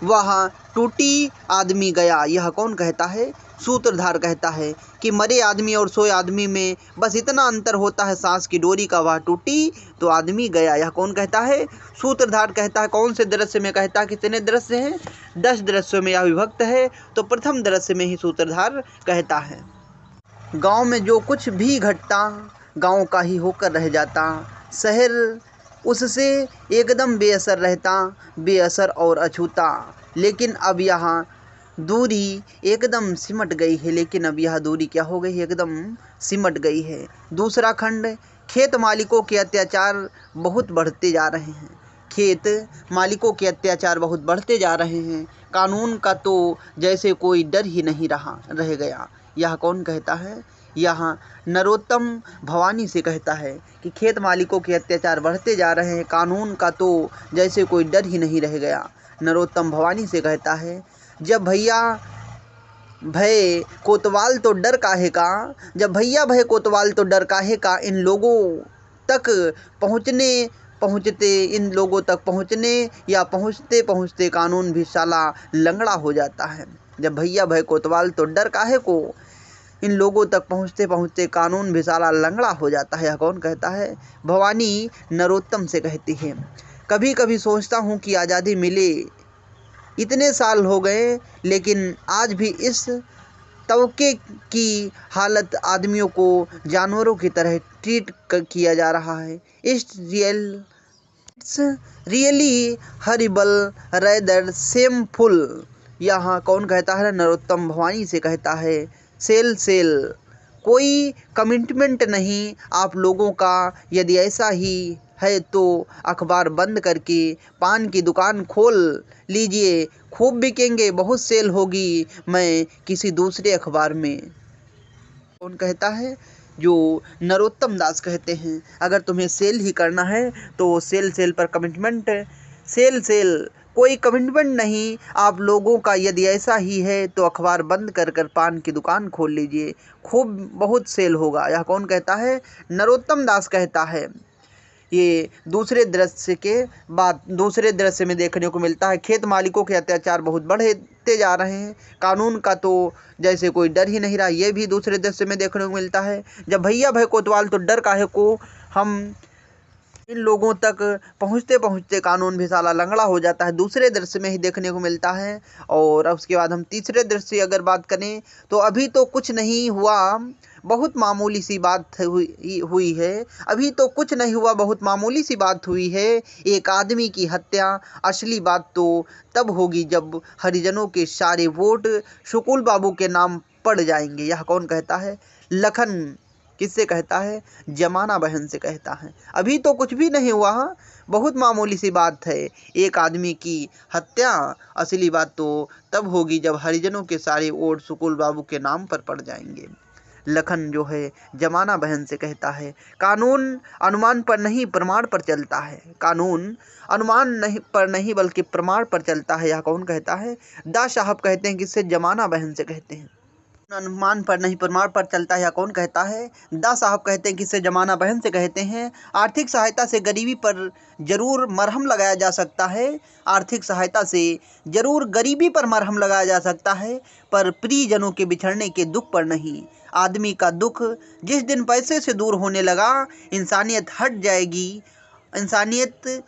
वह टूटी आदमी गया। यह कौन कहता है? सूत्रधार कहता है कि मरे आदमी और सोए आदमी में बस इतना अंतर होता है सांस की डोरी का। वह टूटी तो आदमी गया। यह कौन कहता है? सूत्रधार कहता है। कौन से दृश्य में कहता है? कितने दृश्य हैं? 10 दृश्यों में यह विभक्त है। तो प्रथम दृश्य में ही सूत्रधार कहता है, गांव में जो कुछ भी घटता गांव का ही होकर रह जाता। शहर उससे एकदम बेअसर रहता, बेअसर और अछूता। लेकिन अब यहाँ दूरी एकदम सिमट गई है। लेकिन अब यह दूरी क्या हो गई है? एकदम सिमट गई है। दूसरा खंड, खेत मालिकों के अत्याचार बहुत बढ़ते जा रहे हैं। खेत मालिकों के अत्याचार बहुत बढ़ते जा रहे हैं। कानून का तो जैसे कोई डर ही नहीं रह गया। यह कौन कहता है? यहाँ नरोत्तम भवानी से कहता है कि खेत मालिकों के अत्याचार बढ़ते जा रहे हैं, कानून का तो जैसे कोई डर ही नहीं रह गया। नरोत्तम भवानी से कहता है, जब भैया भय कोतवाल तो डर काहे का, जब भैया भय कोतवाल तो डर काहे का। इन लोगों तक पहुँचने या पहुँचते पहुँचते कानून भी साला लंगड़ा हो जाता है। जब भैया भय कोतवाल तो डर काहे को, इन लोगों तक पहुँचते पहुँचते कानून भी साला लंगड़ा हो जाता है। यह कौन कहता है? भवानी नरोत्तम से कहती है, कभी कभी सोचता हूँ कि आज़ादी मिले इतने साल हो गए, लेकिन आज भी इस तबके की हालत आदमियों को जानवरों की तरह ट्रीट किया जा रहा है। It's really horrible rather shameful. यहाँ कौन कहता है? नरोत्तम भवानी से कहता है, सेल कोई कमिटमेंट नहीं आप लोगों का। यदि ऐसा ही है तो अखबार बंद करके पान की दुकान खोल लीजिए, खूब बिकेंगे, बहुत सेल होगी। मैं किसी दूसरे अखबार में। कौन कहता है? जो नरोत्तम दास कहते हैं, अगर तुम्हें सेल ही करना है तो सेल पर कमिटमेंट। सेल कोई कमिटमेंट नहीं आप लोगों का। यदि ऐसा ही है तो अखबार बंद कर पान की दुकान खोल लीजिए, खूब बहुत सेल होगा। यह कौन कहता है? नरोत्तम दास कहता है। ये दूसरे दृश्य में देखने को मिलता है, खेत मालिकों के अत्याचार बहुत बढ़ते जा रहे हैं, कानून का तो जैसे कोई डर ही नहीं रहा। ये भी दूसरे दृश्य में देखने को मिलता है। जब भैया भय कोतवाल तो डर काहे को, हम इन लोगों तक पहुँचते पहुँचते कानून भी साला लंगड़ा हो जाता है। दूसरे दृश्य में ही देखने को मिलता है। और उसके बाद हम तीसरे दृश्य की अगर बात करें तो अभी तो कुछ नहीं हुआ, बहुत मामूली सी बात हुई है। अभी तो कुछ नहीं हुआ, बहुत मामूली सी बात हुई है, एक आदमी की हत्या। असली बात तो तब होगी जब हरिजनों के सारे वोट सुकुल बाबू के नाम पड़ जाएंगे। यह कौन कहता है? लखन किससे कहता है? जमाना बहन से कहता है। अभी तो कुछ भी नहीं हुआ, बहुत मामूली सी बात है, एक आदमी की हत्या। असली बात तो तब होगी जब हरिजनों के सारे वोट सुकुल बाबू के नाम पर पड़ जाएंगे। लखन जो है जमाना बहन से कहता है, कानून अनुमान पर नहीं प्रमाण पर चलता है। कानून अनुमान पर नहीं बल्कि प्रमाण पर चलता है। यह कौन कहता है? दास साहब कहते हैं। किससे? जमाना बहन से कहते हैं। अनुमान पर नहीं प्रमाण पर चलता है, या कौन कहता है? दा साहब कहते हैं, किससे? जमाना बहन से कहते हैं, आर्थिक सहायता से गरीबी पर जरूर मरहम लगाया जा सकता है। आर्थिक सहायता से जरूर गरीबी पर मरहम लगाया जा सकता है, पर प्रियजनों के बिछड़ने के दुख पर नहीं। आदमी का दुख जिस दिन पैसे से दूर होने लगा, इंसानियत हट जाएगी, इंसानियत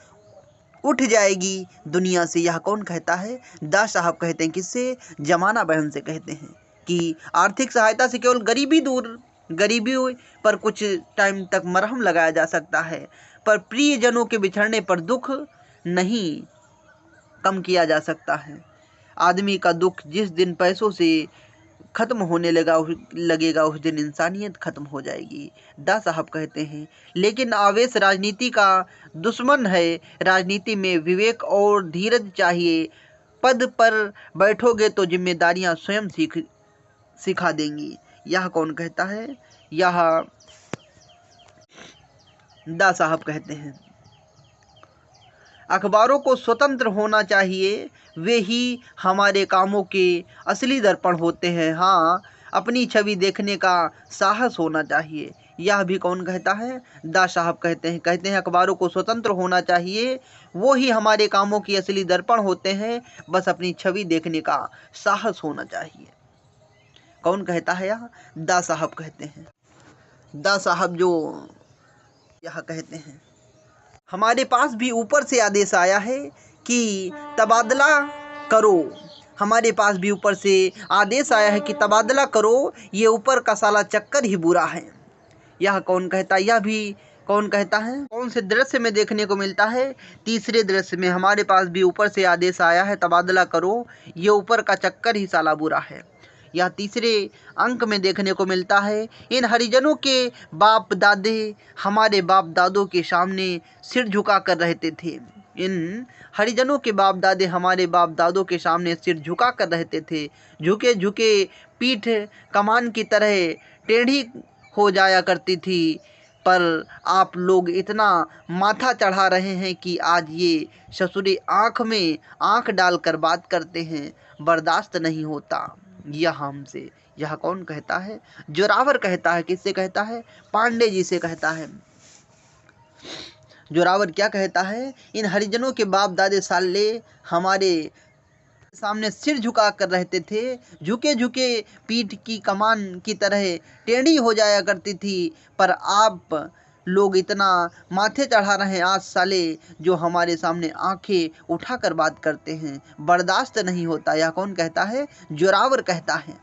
उठ जाएगी दुनिया से। यह कौन कहता है? दा साहब कहते हैं, किससे? जमाना बहन से कहते हैं कि आर्थिक सहायता से केवल गरीबी पर कुछ टाइम तक मरहम लगाया जा सकता है, पर प्रियजनों के बिछड़ने पर दुख नहीं कम किया जा सकता है। आदमी का दुख जिस दिन पैसों से खत्म होने लगेगा, उस दिन इंसानियत खत्म हो जाएगी। दा साहब कहते हैं, लेकिन आवेश राजनीति का दुश्मन है। राजनीति में विवेक और धीरज चाहिए। पद पर बैठोगे तो जिम्मेदारियां स्वयं सिखा देंगी। यह कौन कहता है? यह दा साहब कहते हैं। अखबारों को स्वतंत्र होना चाहिए, वे ही हमारे कामों के असली दर्पण होते हैं। हाँ, अपनी छवि देखने का साहस होना चाहिए। यह भी कौन कहता है? दा साहब कहते हैं अखबारों को स्वतंत्र होना चाहिए, वो ही हमारे कामों की असली दर्पण होते हैं, बस अपनी छवि देखने का साहस होना चाहिए। कौन कहता है? यह दा साहब कहते हैं। दा साहब जो यह कहते हैं, हमारे पास भी ऊपर से आदेश आया है कि तबादला करो। हमारे पास भी ऊपर से आदेश आया है कि तबादला करो, ये ऊपर का साला चक्कर ही बुरा है। यह कौन कहता है? यह भी कौन कहता है? कौन से दृश्य में देखने को मिलता है? तीसरे दृश्य में, हमारे पास भी ऊपर से आदेश आया है, तबादला करो, ये ऊपर का चक्कर ही साला बुरा है। यह तीसरे अंक में देखने को मिलता है। इन हरिजनों के बाप दादे हमारे बाप दादों के सामने सिर झुका कर रहते थे। इन हरिजनों के बाप दादे हमारे बाप दादों के सामने सिर झुका कर रहते थे। झुके झुके पीठ कमान की तरह टेढ़ी हो जाया करती थी, पर आप लोग इतना माथा चढ़ा रहे हैं कि आज ये ससुरी आँख में आँख डालकर बात करते हैं, बर्दाश्त नहीं होता यह हमसे। यह कौन कहता है? जोरावर कहता है। किससे कहता है? पांडे जी से कहता है। जोरावर क्या कहता है? इन हरिजनों के बाप दादे साले हमारे सामने सिर झुका कर रहते थे, झुके झुके पीठ की कमान की तरह टेढ़ी हो जाया करती थी, पर आप लोग इतना माथे चढ़ा रहे हैं आज साले, जो हमारे सामने आंखें उठाकर बात करते हैं, बर्दाश्त नहीं होता। यह कौन कहता है? जोरावर कहता है।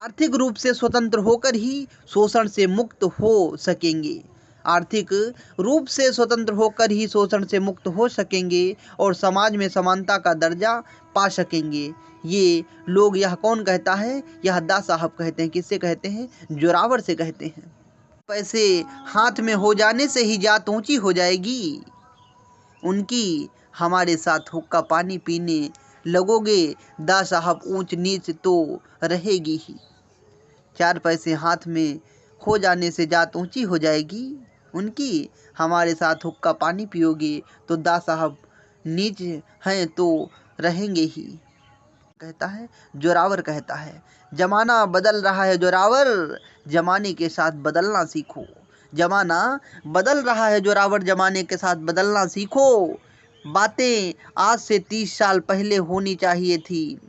आर्थिक रूप से स्वतंत्र होकर ही शोषण से मुक्त हो सकेंगे। आर्थिक रूप से स्वतंत्र होकर ही शोषण से मुक्त हो सकेंगे और समाज में समानता का दर्जा पा सकेंगे। ये लोग, यह कौन कहता है? यह दा साहब कहते हैं। किससे कहते हैं? जोरावर से कहते हैं। पैसे हाथ में हो जाने से ही जात ऊंची हो जाएगी उनकी, हमारे साथ हुक्का पानी पीने लगोगे दा साहब, ऊंच नीच तो रहेगी ही। 4 पैसे हाथ में हो जाने से जात ऊंची हो जाएगी उनकी, हमारे साथ हुक्का पानी पियोगे तो दा साहब नीच हैं तो रहेंगे ही। कहता है? जोरावर कहता है, जमाना बदल रहा है जोरावर, जमाने के साथ बदलना सीखो। जमाना बदल रहा है जोरावर, जमाने के साथ बदलना सीखो। बातें आज से 30 साल पहले होनी चाहिए थी,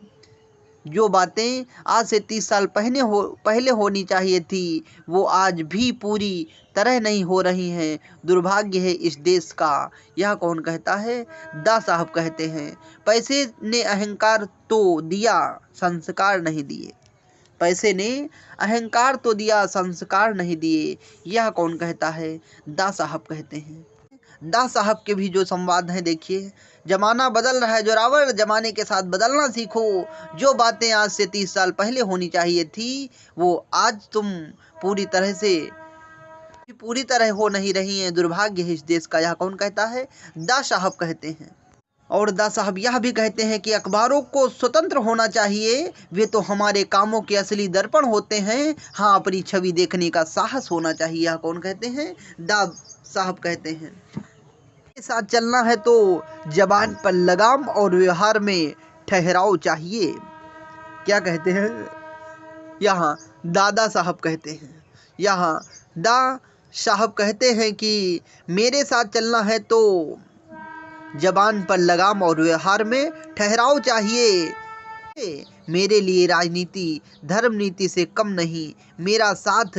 जो बातें आज से 30 साल पहले होनी चाहिए थी, वो आज भी पूरी तरह नहीं हो रही हैं। दुर्भाग्य है इस देश का। यह कौन कहता है? दा साहब कहते हैं। पैसे ने अहंकार तो दिया, संस्कार नहीं दिए। पैसे ने अहंकार तो दिया, संस्कार नहीं दिए। यह कौन कहता है? दा साहब कहते हैं। दा साहब के भी जो संवाद हैं देखिए। जमाना बदल रहा है जोरावर, जमाने के साथ बदलना सीखो। जो बातें आज से 30 साल पहले होनी चाहिए थी, वो आज तुम पूरी तरह हो नहीं रही हैं। दुर्भाग्य है इस देश का। यह कौन कहता है? दा साहब कहते हैं। और दा साहब यह भी कहते हैं कि अखबारों को स्वतंत्र होना चाहिए, वे तो हमारे कामों के असली दर्पण होते हैं। हाँ, अपनी छवि देखने का साहस होना चाहिए। यह कौन कहते हैं? दा साहब कहते हैं। के साथ चलना है तो जबान पर लगाम और व्यवहार में ठहराव चाहिए। क्या कहते हैं? यहाँ दादा साहब कहते हैं, यहाँ दा साहब कहते हैं कि मेरे साथ चलना है तो जबान पर लगाम और व्यवहार में ठहराव चाहिए। मेरे लिए राजनीति धर्म नीति से कम नहीं। मेरा साथ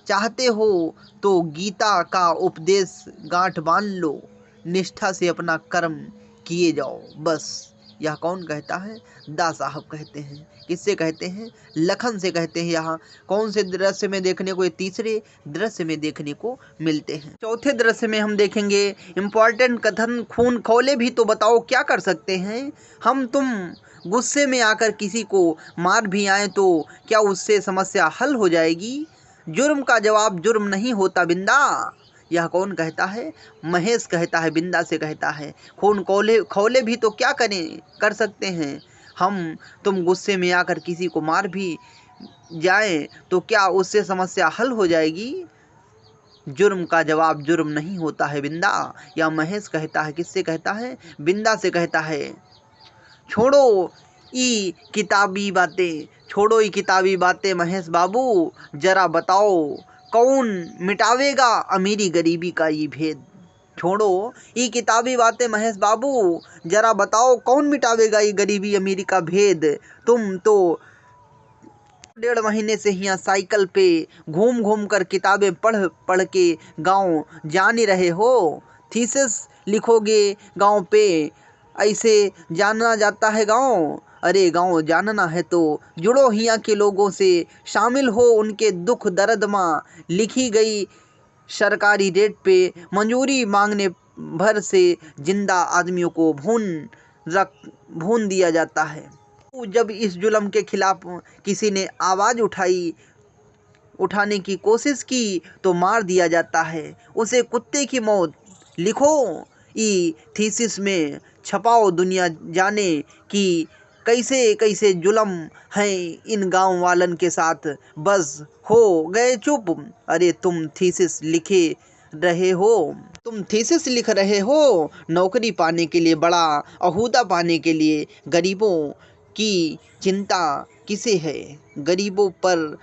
चाहते हो तो गीता का उपदेश गांठ बांध लो, निष्ठा से अपना कर्म किए जाओ बस। यह कौन कहता है? दा साहब कहते हैं। किससे कहते हैं? लखन से कहते हैं। यहाँ कौन से दृश्य में देखने को? ये तीसरे दृश्य में देखने को मिलते हैं। चौथे दृश्य में हम देखेंगे इम्पोर्टेंट कथन, खून खौले भी तो बताओ क्या कर सकते हैं हम तुम। गुस्से में आकर किसी को मार भी आए तो क्या उससे समस्या हल हो जाएगी? जुर्म का जवाब जुर्म नहीं होता बिंदा। यह कौन कहता है? महेश कहता है, बिंदा से कहता है। खून खौले भी तो क्या कर सकते हैं हम तुम। गुस्से में आकर किसी को मार भी जाए तो क्या उससे समस्या हल हो जाएगी? जुर्म का जवाब जुर्म नहीं होता है बिंदा। या महेश कहता है। किससे कहता है? बिंदा से कहता है। छोड़ो ई किताबी बातें, छोड़ो ई किताबी बातें महेश बाबू, जरा बताओ कौन मिटावेगा अमीरी गरीबी का ये भेद। छोड़ो ये किताबी बातें महेश बाबू, जरा बताओ कौन मिटावेगा ये गरीबी अमीरी का भेद। तुम तो 1.5 महीने से यहाँ साइकिल पे घूम घूम कर किताबें पढ़ पढ़ के गांव जान ही रहे हो। थीसिस लिखोगे गांव पे, ऐसे जाना जाता है गांव। अरे गांव जानना है तो जुड़ो हिया के लोगों से, शामिल हो उनके दुख दर्द में। लिखी गई सरकारी रेट पे मंजूरी मांगने भर से जिंदा आदमियों को भून दिया जाता है। जब इस जुल्म के खिलाफ किसी ने आवाज़ उठाने की कोशिश की तो मार दिया जाता है, उसे कुत्ते की मौत। लिखो ई थीसिस में, छपाओ दुनिया जाने कि कैसे कैसे जुल्म हैं इन गांव वालन के साथ। बस हो गए चुप। अरे तुम थीसिस लिख रहे हो नौकरी पाने के लिए, बड़ा अहूदा पाने के लिए। गरीबों की चिंता किसे है? गरीबों पर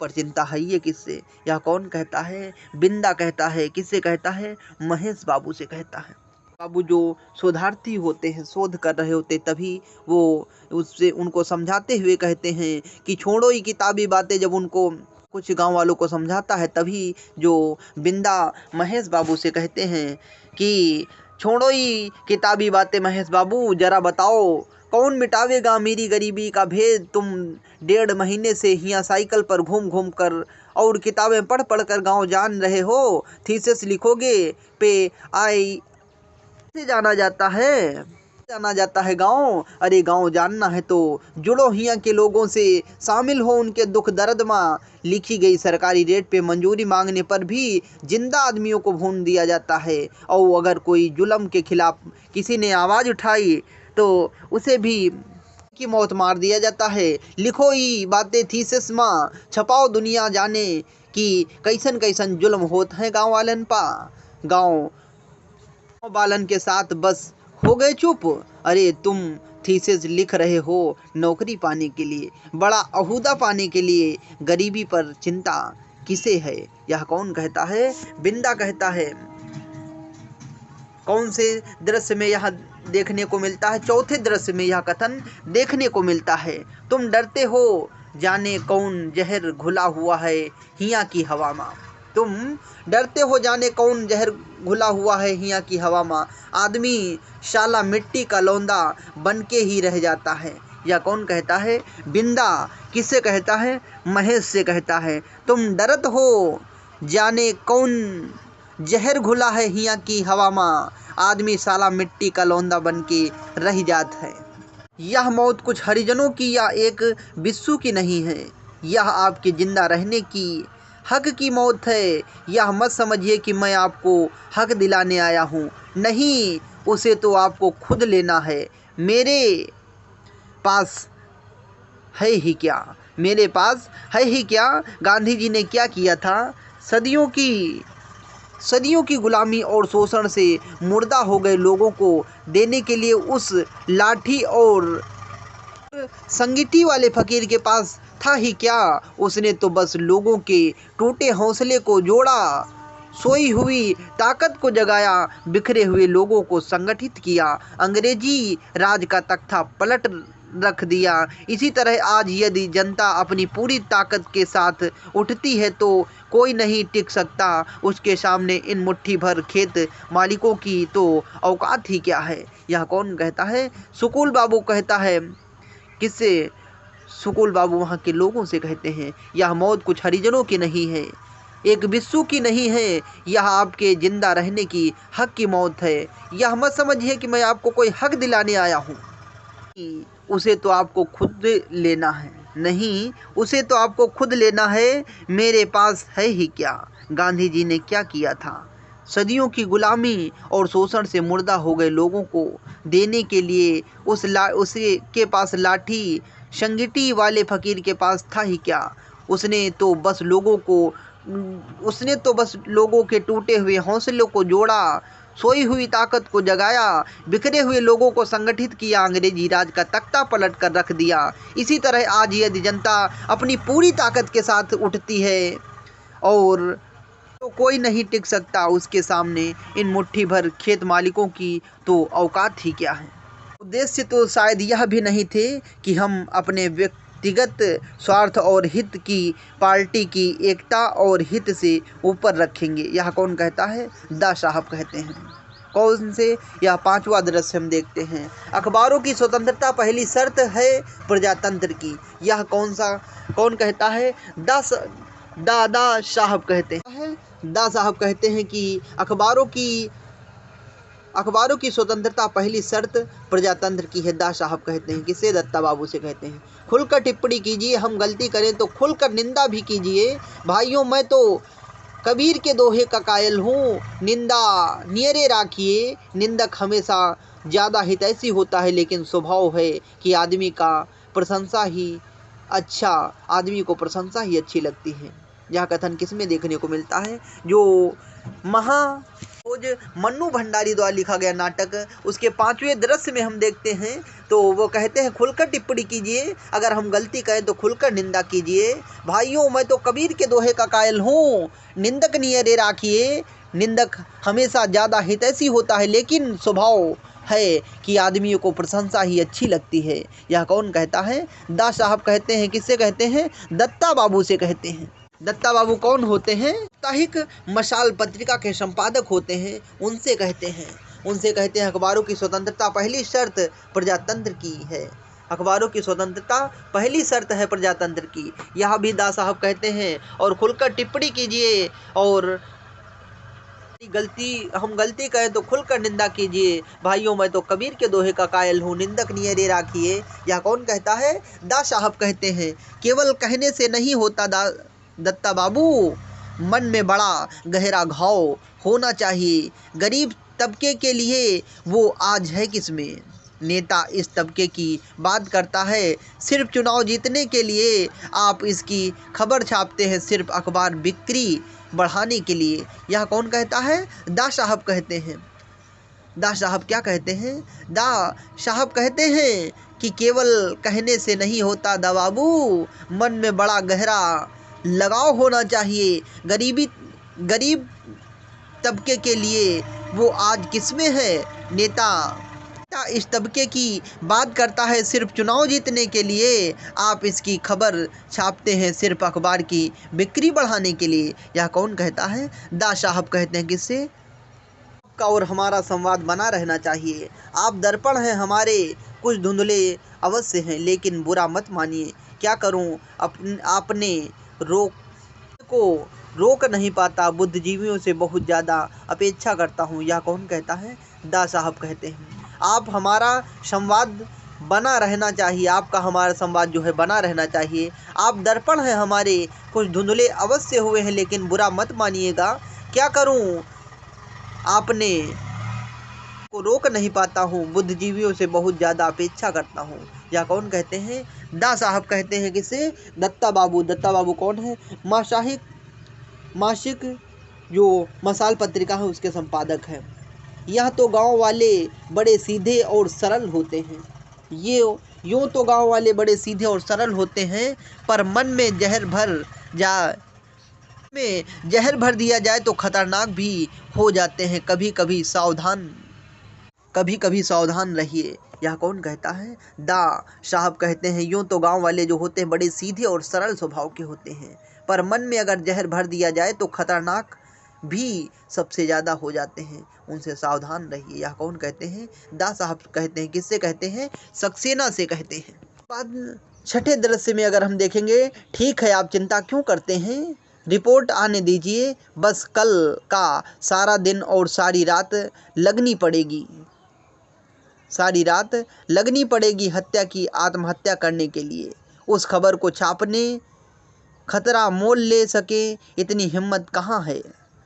चिंता है ये किससे? यह कौन कहता है? बिंदा कहता है। किससे कहता है? महेश बाबू से कहता है। बाबू जो शोधार्थी होते हैं, शोध कर रहे होते, तभी वो उससे उनको समझाते हुए कहते हैं कि छोड़ो ये किताबी बातें। जब उनको कुछ गांव वालों को समझाता है तभी जो बिंदा महेश बाबू से कहते हैं कि छोड़ो ये किताबी बातें महेश बाबू, जरा बताओ कौन मिटावेगा अमीरी गरीबी का भेद। तुम 1.5 महीने से यहाँ साइकिल पर घूम घूम कर और किताबें पढ़ पढ़ कर गाँव जान रहे हो। थीसिस लिखोगे पे आई से जाना जाता है गांव। अरे गांव जानना है तो जुड़ो हिया के लोगों से, शामिल हो उनके दुख दर्द में। लिखी गई सरकारी रेट पे मंजूरी मांगने पर भी जिंदा आदमियों को भून दिया जाता है। और अगर कोई जुल्म के खिलाफ किसी ने आवाज़ उठाई तो उसे भी की मौत मार दिया जाता है। लिखो ये बातें थीसिस में, छपाओ दुनिया जाने कि कैसन कैसन जुल्म होते हैं गाँव वालन पा। गाँव बालन के साथ बस हो गए चुप। अरे तुम थीसिस लिख रहे हो नौकरी पाने के लिए, बड़ा अहूदा पाने के लिए। गरीबी पर चिंता किसे है? यह कौन कहता है? बिंदा कहता है। कौन से दृश्य में यह देखने को मिलता है? चौथे दृश्य में यह कथन देखने को मिलता है। तुम डरते हो जाने कौन जहर घुला हुआ है हिया की हवा में। तुम डरते हो जाने कौन जहर घुला हुआ है हिया की हवा में। आदमी शाला मिट्टी का लौंदा बन के ही रह जाता है। यह कौन कहता है? बिंदा। किससे कहता है? महेश से कहता है। तुम डरत हो जाने कौन जहर घुला है हिया की हवा में। आदमी साला मिट्टी का लौंदा बन के रह जात है। यह मौत कुछ हरिजनों की या एक बिस्सू की नहीं है, यह आपके जिंदा रहने की हक की मौत है। यह मत समझिए कि मैं आपको हक दिलाने आया हूँ, नहीं, उसे तो आपको खुद लेना है। मेरे पास है ही क्या? गांधी जी ने क्या किया था? सदियों की गुलामी और शोषण से मुर्दा हो गए लोगों को देने के लिए उस लाठी और संगीटी वाले फकीर के पास था ही क्या, उसने तो बस लोगों के टूटे हौसले को जोड़ा, सोई हुई ताकत को जगाया, बिखरे हुए लोगों को संगठित किया, अंग्रेजी राज का तख्ता पलट रख दिया। इसी तरह आज यदि जनता अपनी पूरी ताकत के साथ उठती है तो कोई नहीं टिक सकता उसके सामने। इन मुट्ठी भर खेत मालिकों की तो औकात ही क्या है। यह कौन कहता है? सुकुल बाबू कहता है। किससे? सुकुल बाबू वहाँ के लोगों से कहते हैं। यह मौत कुछ हरिजनों की नहीं है, एक बिस्सू की नहीं है, यह आपके जिंदा रहने की हक की मौत है। यह मत समझिए कि मैं आपको कोई हक दिलाने आया हूँ, उसे तो आपको खुद लेना है। नहीं, उसे तो आपको खुद लेना है, मेरे पास है ही क्या। गांधी जी ने क्या किया था? सदियों की गुलामी और शोषण से मुर्दा हो गए लोगों को देने के लिए उसे के पास लाठी, संगीटी वाले फकीर के पास था ही क्या। उसने तो बस लोगों के टूटे हुए हौसलों को जोड़ा, सोई हुई ताकत को जगाया, बिखरे हुए लोगों को संगठित किया, अंग्रेजी राज का तख्ता पलट कर रख दिया। इसी तरह आज यदि जनता अपनी पूरी ताकत के साथ उठती है और तो कोई नहीं टिक सकता उसके सामने। इन मुट्ठी भर खेत मालिकों की तो औकात ही क्या है। उद्देश्य तो शायद यह भी नहीं थे कि हम अपने व्यक्तिगत स्वार्थ और हित की पार्टी की एकता और हित से ऊपर रखेंगे। यह कौन कहता है? दा साहब कहते हैं। कौन से? यह 5वां दृश्य हम देखते हैं। अखबारों की स्वतंत्रता पहली शर्त है प्रजातंत्र की। यह कौन कहता है? दादा साहब कहते हैं। दा साहब कहते हैं कि अखबारों की स्वतंत्रता पहली शर्त प्रजातंत्र की है। दा साहब कहते हैं। किसे? दत्ता बाबू से कहते हैं। खुलकर टिप्पणी कीजिए, हम गलती करें तो खुलकर निंदा भी कीजिए। भाइयों, मैं तो कबीर के दोहे का कायल हूँ, निंदा नियरे राखिए। निंदक हमेशा ज़्यादा हितैषी होता है, लेकिन स्वभाव है कि आदमी को प्रशंसा ही अच्छी लगती है। यह कथन किसमें देखने को मिलता है? जो मन्नू भंडारी द्वारा लिखा गया नाटक, उसके 5वें दृश्य में हम देखते हैं। तो वो कहते हैं, खुलकर टिप्पणी कीजिए, अगर हम गलती करें तो खुलकर निंदा कीजिए। भाइयों, मैं तो कबीर के दोहे का कायल हूँ, निंदक नियरे राखिए। निंदक हमेशा ज़्यादा हितैषी होता है, लेकिन स्वभाव है कि आदमियों को प्रशंसा ही अच्छी लगती है। यह कौन कहता है? दा साहब कहते हैं। किससे कहते हैं? दत्ता बाबू से कहते हैं। दत्ता बाबू कौन होते हैं? साप्ताहिक मशाल पत्रिका के संपादक होते हैं। उनसे कहते हैं अखबारों की स्वतंत्रता पहली शर्त प्रजातंत्र की है। अखबारों की स्वतंत्रता पहली शर्त है प्रजातंत्र की। यह भी दा साहब कहते हैं। और खुलकर टिप्पणी कीजिए, और हम गलती करें तो खुलकर निंदा कीजिए। भाइयों, मैं तो कबीर के दोहे का कायल हूँ, निंदक नियरे राखिए। यह कौन कहता है? दा साहब कहते हैं। केवल कहने से नहीं होता दत्ता बाबू, मन में बड़ा गहरा घाव होना चाहिए। गरीब तबके के लिए वो आज है किसमें? नेता इस तबके की बात करता है सिर्फ चुनाव जीतने के लिए। आप इसकी खबर छापते हैं सिर्फ अखबार बिक्री बढ़ाने के लिए। यह कौन कहता है? दा साहब कहते हैं। दा साहब क्या कहते हैं? दा साहब कहते हैं कि केवल कहने से नहीं होता दा बाबू, मन में बड़ा गहरा लगाव होना चाहिए। गरीब तबके के लिए वो आज किसमें है? नेता इस तबके की बात करता है सिर्फ चुनाव जीतने के लिए। आप इसकी खबर छापते हैं सिर्फ अखबार की बिक्री बढ़ाने के लिए। यह कौन कहता है? दा साहब कहते हैं। किससे? आपका और हमारा संवाद बना रहना चाहिए। आप दर्पण हैं हमारे, कुछ धुंधले अवश्य हैं, लेकिन बुरा मत मानिए। क्या करूं, आपने रोक नहीं पाता, बुद्धिजीवियों से बहुत ज़्यादा अपेक्षा करता हूं। यह कौन कहता है? दा साहब कहते हैं। आप हमारा संवाद बना रहना चाहिए, आपका हमारा संवाद जो है बना रहना चाहिए। आप दर्पण हैं हमारे, कुछ धुंधले अवश्य हुए हैं, लेकिन बुरा मत मानिएगा। क्या करूं, आपने को रोक नहीं पाता हूँ, बुद्धिजीवियों से बहुत ज़्यादा अपेक्षा करता हूँ। या कौन कहते हैं? दा साहब कहते हैं। किसे? दत्ता बाबू। दत्ता बाबू कौन है? मासिक जो मशाल पत्रिका है उसके संपादक हैं। यह तो गांव वाले बड़े सीधे और सरल होते हैं। ये यूँ तो गांव वाले बड़े सीधे और सरल होते हैं, पर मन में जहर भर दिया जाए तो खतरनाक भी हो जाते हैं। कभी कभी सावधान रहिए। यह कौन कहता है? दा साहब कहते हैं, यूँ तो गांव वाले जो होते हैं बड़े सीधे और सरल स्वभाव के होते हैं, पर मन में अगर जहर भर दिया जाए तो खतरनाक भी सबसे ज़्यादा हो जाते हैं, उनसे सावधान रहिए। यह कौन कहते हैं? दा साहब कहते हैं। किससे कहते हैं? सक्सेना से कहते हैं। बाद छठे दृश्य में अगर हम देखेंगे, ठीक है आप चिंता क्यों करते हैं, रिपोर्ट आने दीजिए, बस कल का सारा दिन और सारी रात लगनी पड़ेगी हत्या की आत्महत्या करने के लिए। उस खबर को छापने खतरा मोल ले सके इतनी हिम्मत कहाँ है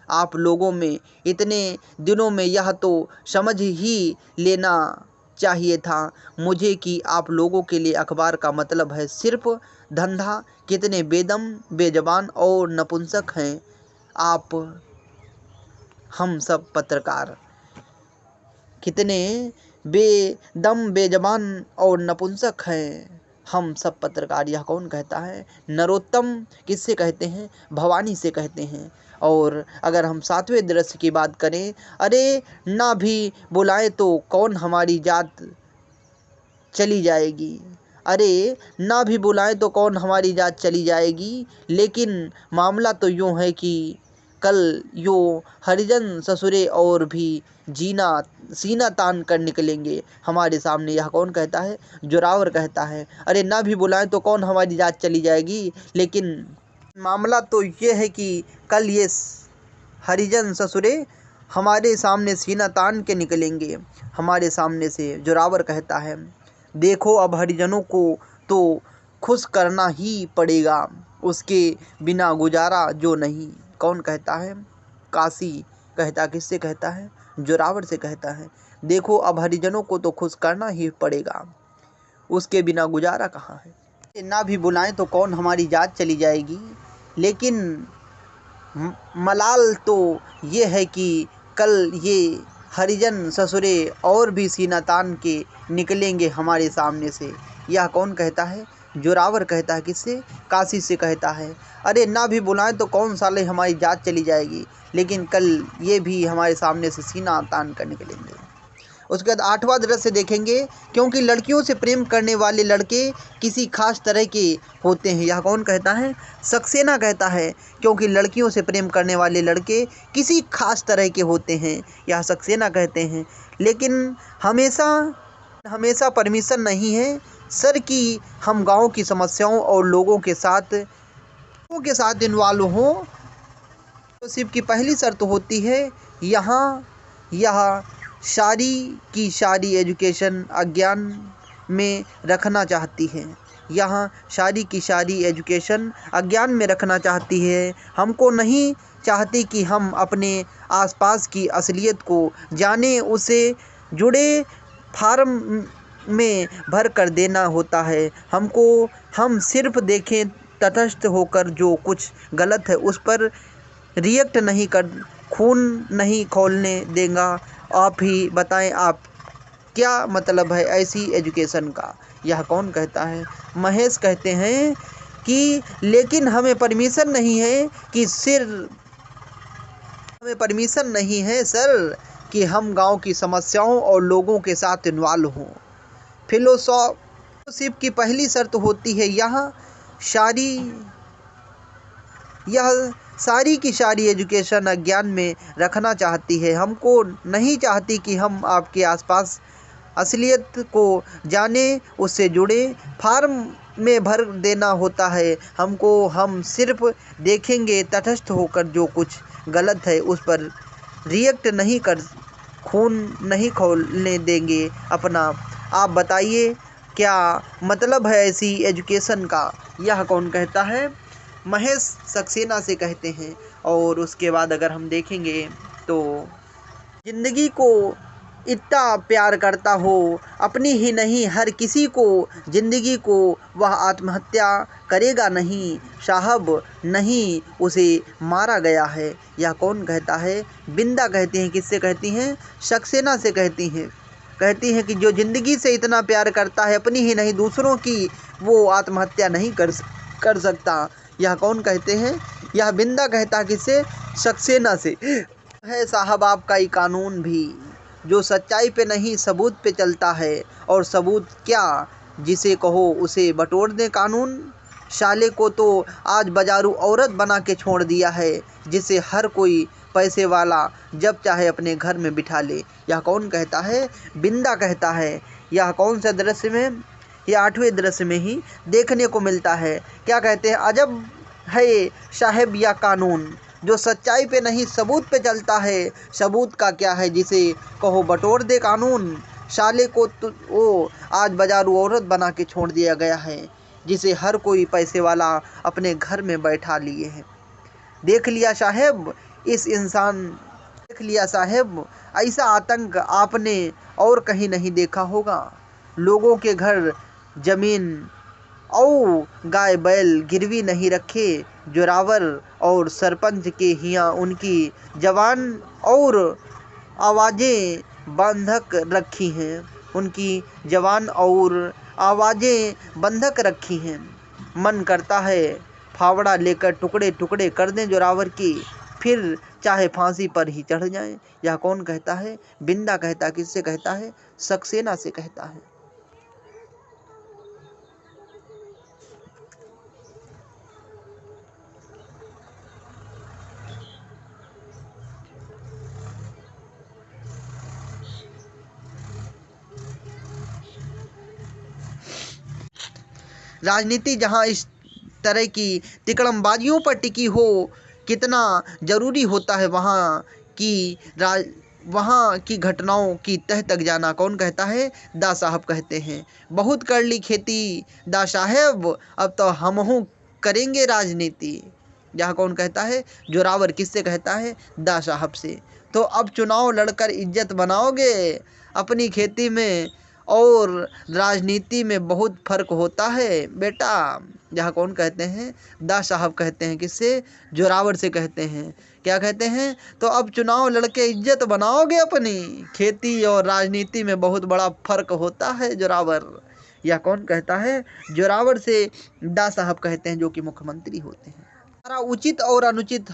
आप लोगों में इतने दिनों में? यह तो समझ ही लेना चाहिए था मुझे कि आप लोगों के लिए अखबार का मतलब है सिर्फ धंधा। कितने बेदम बेजबान और नपुंसक हैं आप, हम सब पत्रकार। कितने बेदम बेजबान और नपुंसक हैं हम सब पत्रकार। यह कौन कहता है? नरोत्तम। किससे कहते हैं? भवानी से कहते हैं। और अगर हम सातवें दृश्य की बात करें, अरे ना भी बुलाए तो कौन हमारी जात चली जाएगी, अरे ना भी बुलाए तो कौन हमारी जात चली जाएगी। लेकिन मामला तो यूँ है कि कल यो हरिजन ससुरे और भी सीना तान कर निकलेंगे हमारे सामने। यह कौन कहता है? जोरावर कहता है, अरे ना भी बुलाएं तो कौन हमारी जात चली जाएगी, लेकिन मामला तो ये है कि कल ये हरिजन ससुरे हमारे सामने सीना तान के निकलेंगे हमारे सामने से। जोरावर कहता है, देखो अब हरिजनों को तो खुश करना ही पड़ेगा, उसके बिना गुजारा जो नहीं। कौन कहता है? काशी कहता। किससे कहता है? जोरावर से कहता है, देखो अब हरिजनों को तो खुश करना ही पड़ेगा, उसके बिना गुजारा कहाँ है। ना भी बुलाएं तो कौन हमारी जात चली जाएगी, लेकिन मलाल तो ये है कि कल ये हरिजन ससुरे और भी सीना तान के निकलेंगे हमारे सामने से। यह कौन कहता है? जोरावर कहता है। किससे? काशी से कहता है, अरे ना भी बुलाएं तो कौन साले हमारी जात चली जाएगी, लेकिन कल ये भी हमारे सामने से सीना तान कर निकलेंगे। उसके बाद आठवां दृश्य देखेंगे, क्योंकि लड़कियों से प्रेम करने वाले लड़के किसी खास तरह के होते हैं। यह कौन कहता है? सक्सेना कहता है, क्योंकि लड़कियों से प्रेम करने वाले लड़के किसी खास तरह के होते हैं। यह सक्सेना कहते हैं, लेकिन हमेशा परमिशन नहीं है सर कि हम गांव की समस्याओं और लोगों के साथ इन्वॉल्व हों। तो सिर्फ की पहली शर्त होती है, यह सारी एजुकेशन अज्ञान में रखना चाहती है। यहाँ सारी एजुकेशन अज्ञान में रखना चाहती है। हमको नहीं चाहती कि हम अपने आसपास की असलियत को जाने, उसे जुड़े फार्म में भर कर देना होता है हमको। हम सिर्फ देखें, तटस्थ होकर जो कुछ गलत है उस पर रिएक्ट नहीं कर, खून नहीं खौलने देगा। आप ही बताएं, आप क्या मतलब है ऐसी एजुकेशन का? यह कौन कहता है? महेश कहते हैं कि लेकिन हमें परमिशन नहीं है सर कि हम गांव की समस्याओं और लोगों के साथ इन्वॉल्व हों। फेलोशिप की पहली शर्त होती है, यह सारी की सारी एजुकेशन अज्ञान में रखना चाहती है। हमको नहीं चाहती कि हम आपके आसपास असलियत को जाने, उससे जुड़े फार्म में भर देना होता है हमको। हम सिर्फ देखेंगे, तटस्थ होकर जो कुछ गलत है उस पर रिएक्ट नहीं कर, खून नहीं खौलने देंगे अपना। आप बताइए क्या मतलब है ऐसी एजुकेशन का? यह कौन कहता है? महेश सक्सेना से कहते हैं। और उसके बाद अगर हम देखेंगे तो जिंदगी को इतना प्यार करता हो, अपनी ही नहीं हर किसी को जिंदगी को, वह आत्महत्या करेगा नहीं साहब, नहीं उसे मारा गया है। यह कौन कहता है? बिंदा कहती हैं। किससे कहती हैं? सक्सेना से कहती हैं। कहती हैं कि जो ज़िंदगी से इतना प्यार करता है, अपनी ही नहीं दूसरों की, वो आत्महत्या नहीं कर सकता। यह कौन कहते हैं? यह बिंदा कहता है किससे? सक्सेना से। है साहब आपका ही कानून भी, जो सच्चाई पे नहीं सबूत पे चलता है, और सबूत क्या, जिसे कहो उसे बटोर दे कानून। साले को तो आज बाजारू औरत बना के छोड़ दिया है, जिसे हर कोई पैसे वाला जब चाहे अपने घर में बिठा ले। यह कौन कहता है? बिंदा कहता है। यह कौन सा दृश्य में? यह 8वें दृश्य में ही देखने को मिलता है। क्या कहते हैं? अजब है ये साहेब या कानून, जो सच्चाई पे नहीं सबूत पे चलता है। सबूत का क्या है, जिसे कहो बटोर दे कानून। साले को तो वो आज बाजारू औरत बना के छोड़ दिया गया है, जिसे हर कोई पैसे वाला अपने घर में बैठा लिए है। देख लिया साहेब इस इंसान, देख लिया साहेब ऐसा आतंक आपने और कहीं नहीं देखा होगा। लोगों के घर जमीन और गाय बैल गिरवी नहीं रखे, जोरावर और सरपंच के हियाँ उनकी जवान और आवाज़ें बंधक रखी हैं, उनकी जवान और आवाज़ें बंधक रखी हैं। मन करता है फावड़ा लेकर टुकड़े टुकड़े कर दें जोरावर की, फिर चाहे फांसी पर ही चढ़ जाएं। यह कौन कहता है? बिंदा कहता है। किससे कहता है? सक्सेना से कहता है। राजनीति जहाँ इस तरह की तिकड़मबाजियों पर टिकी हो, कितना ज़रूरी होता है वहाँ की घटनाओं की तह तक जाना। कौन कहता है? दा साहब कहते हैं। बहुत कर ली खेती दा साहेब, अब तो हमहू करेंगे राजनीति। यह कौन कहता है? जोरावर। किससे कहता है? दा साहब से। तो अब चुनाव लड़कर इज्जत बनाओगे अपनी खेती में, और राजनीति में बहुत फर्क होता है बेटा। यह कौन कहते हैं? दा साहब कहते हैं। किससे? जोरावर से कहते हैं। क्या कहते हैं? तो अब चुनाव लड़के इज्जत बनाओगे अपनी, खेती और राजनीति में बहुत बड़ा फर्क होता है जोरावर। यह कौन कहता है? जोरावर से दा साहब कहते हैं, जो कि मुख्यमंत्री होते हैं। हमारा उचित और अनुचित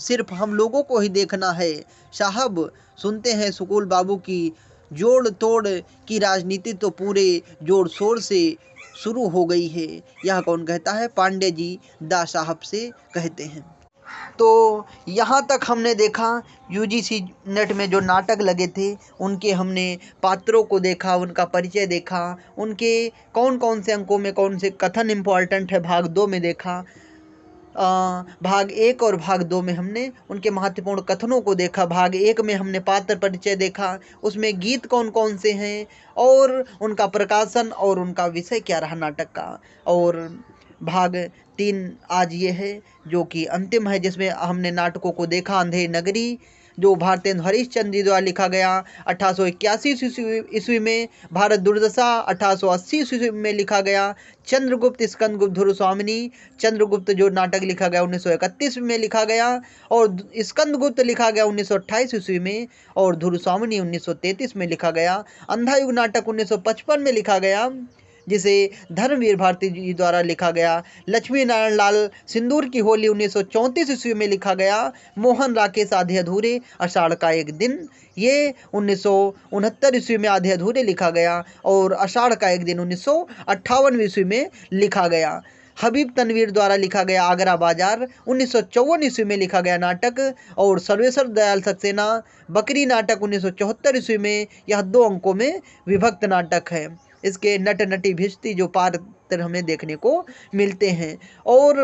सिर्फ हम लोगों को ही देखना है साहब। सुनते हैं सुकूल बाबू की जोड़ तोड़ की राजनीति तो पूरे जोर शोर से शुरू हो गई है। यह कौन कहता है? पांडे जी दा साहब से कहते हैं। तो यहाँ तक हमने देखा यूजीसी नेट में जो नाटक लगे थे, उनके हमने पात्रों को देखा, उनका परिचय देखा, उनके कौन कौन से अंकों में कौन से कथन इम्पोर्टेंट है भाग 2 में देखा। भाग 1 और भाग 2 में हमने उनके महत्वपूर्ण कथनों को देखा। भाग 1 में हमने पात्र परिचय देखा, उसमें गीत कौन कौन से हैं, और उनका प्रकाशन और उनका विषय क्या रहा नाटक का। और भाग 3 आज ये है, जो कि अंतिम है, जिसमें हमने नाटकों को देखा। अंधेरी नगरी, जो भारतेंदु हरिश्चंद्र जी द्वारा लिखा गया 1881 ईस्वी में। भारत दुर्दशा 1880 ईस्वी में लिखा गया। चंद्रगुप्त स्कंदगुप्त धुरस्वामिनी, चंद्रगुप्त जो नाटक लिखा गया 1931 में लिखा गया, और स्कंदगुप्त लिखा गया 1928 ईस्वी में, और धुरस्वामिनी 1933 में लिखा गया। अंधा युग नाटक 1955 में लिखा गया, जिसे धर्मवीर भारती जी द्वारा लिखा गया। लक्ष्मी नारायण लाल सिंदूर की होली 1934 ईस्वी में लिखा गया। मोहन राकेश आधे अधूरे आषाढ़ का एक दिन, ये 1969 ईस्वी में आधे अधूरे लिखा गया, और आषाढ़ का एक दिन 1958 ईस्वी में लिखा गया। हबीब तनवीर द्वारा लिखा गया आगरा बाजार 1954 ईस्वी में लिखा गया नाटक, और सर्वेश्वर दयाल सक्सेना बकरी नाटक 1974 ईस्वी में। यह 2 अंकों में विभक्त नाटक है। इसके नट नटी भिष्टि जो पात्र हमें देखने को मिलते हैं। और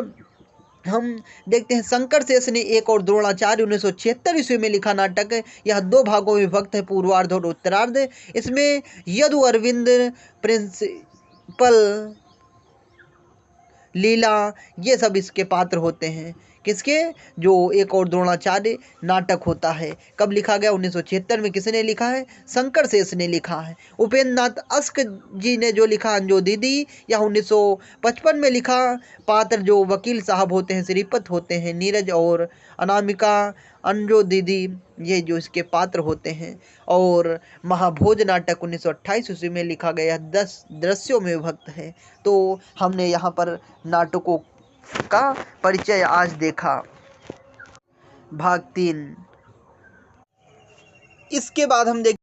हम देखते हैं शंकर शेष ने एक और द्रोणाचार्य 1976 ईस्वी में लिखा नाटक। यह 2 भागों में विभक्त है, पूर्वार्ध और उत्तरार्ध। इसमें यदु अरविंद, प्रिंसिपल लीला, ये सब इसके पात्र होते हैं। किसके, जो एक और द्रोणाचार्य नाटक होता है, कब लिखा गया, 1976 में। किसने लिखा है, शंकर शेष ने लिखा है। उपेंद्र नाथ अश्क जी ने जो लिखा अंजो दीदी, या 1955 में लिखा। पात्र जो वकील साहब होते हैं, श्रीपत होते हैं, नीरज और अनामिका, अंजो दीदी, ये जो इसके पात्र होते हैं। और महाभोज नाटक 1928 ईस्वी में लिखा गया, 10 दृश्यों में विभक्त है। तो हमने यहाँ पर नाटकों का परिचय आज देखा, भाग 3। इसके बाद हम देख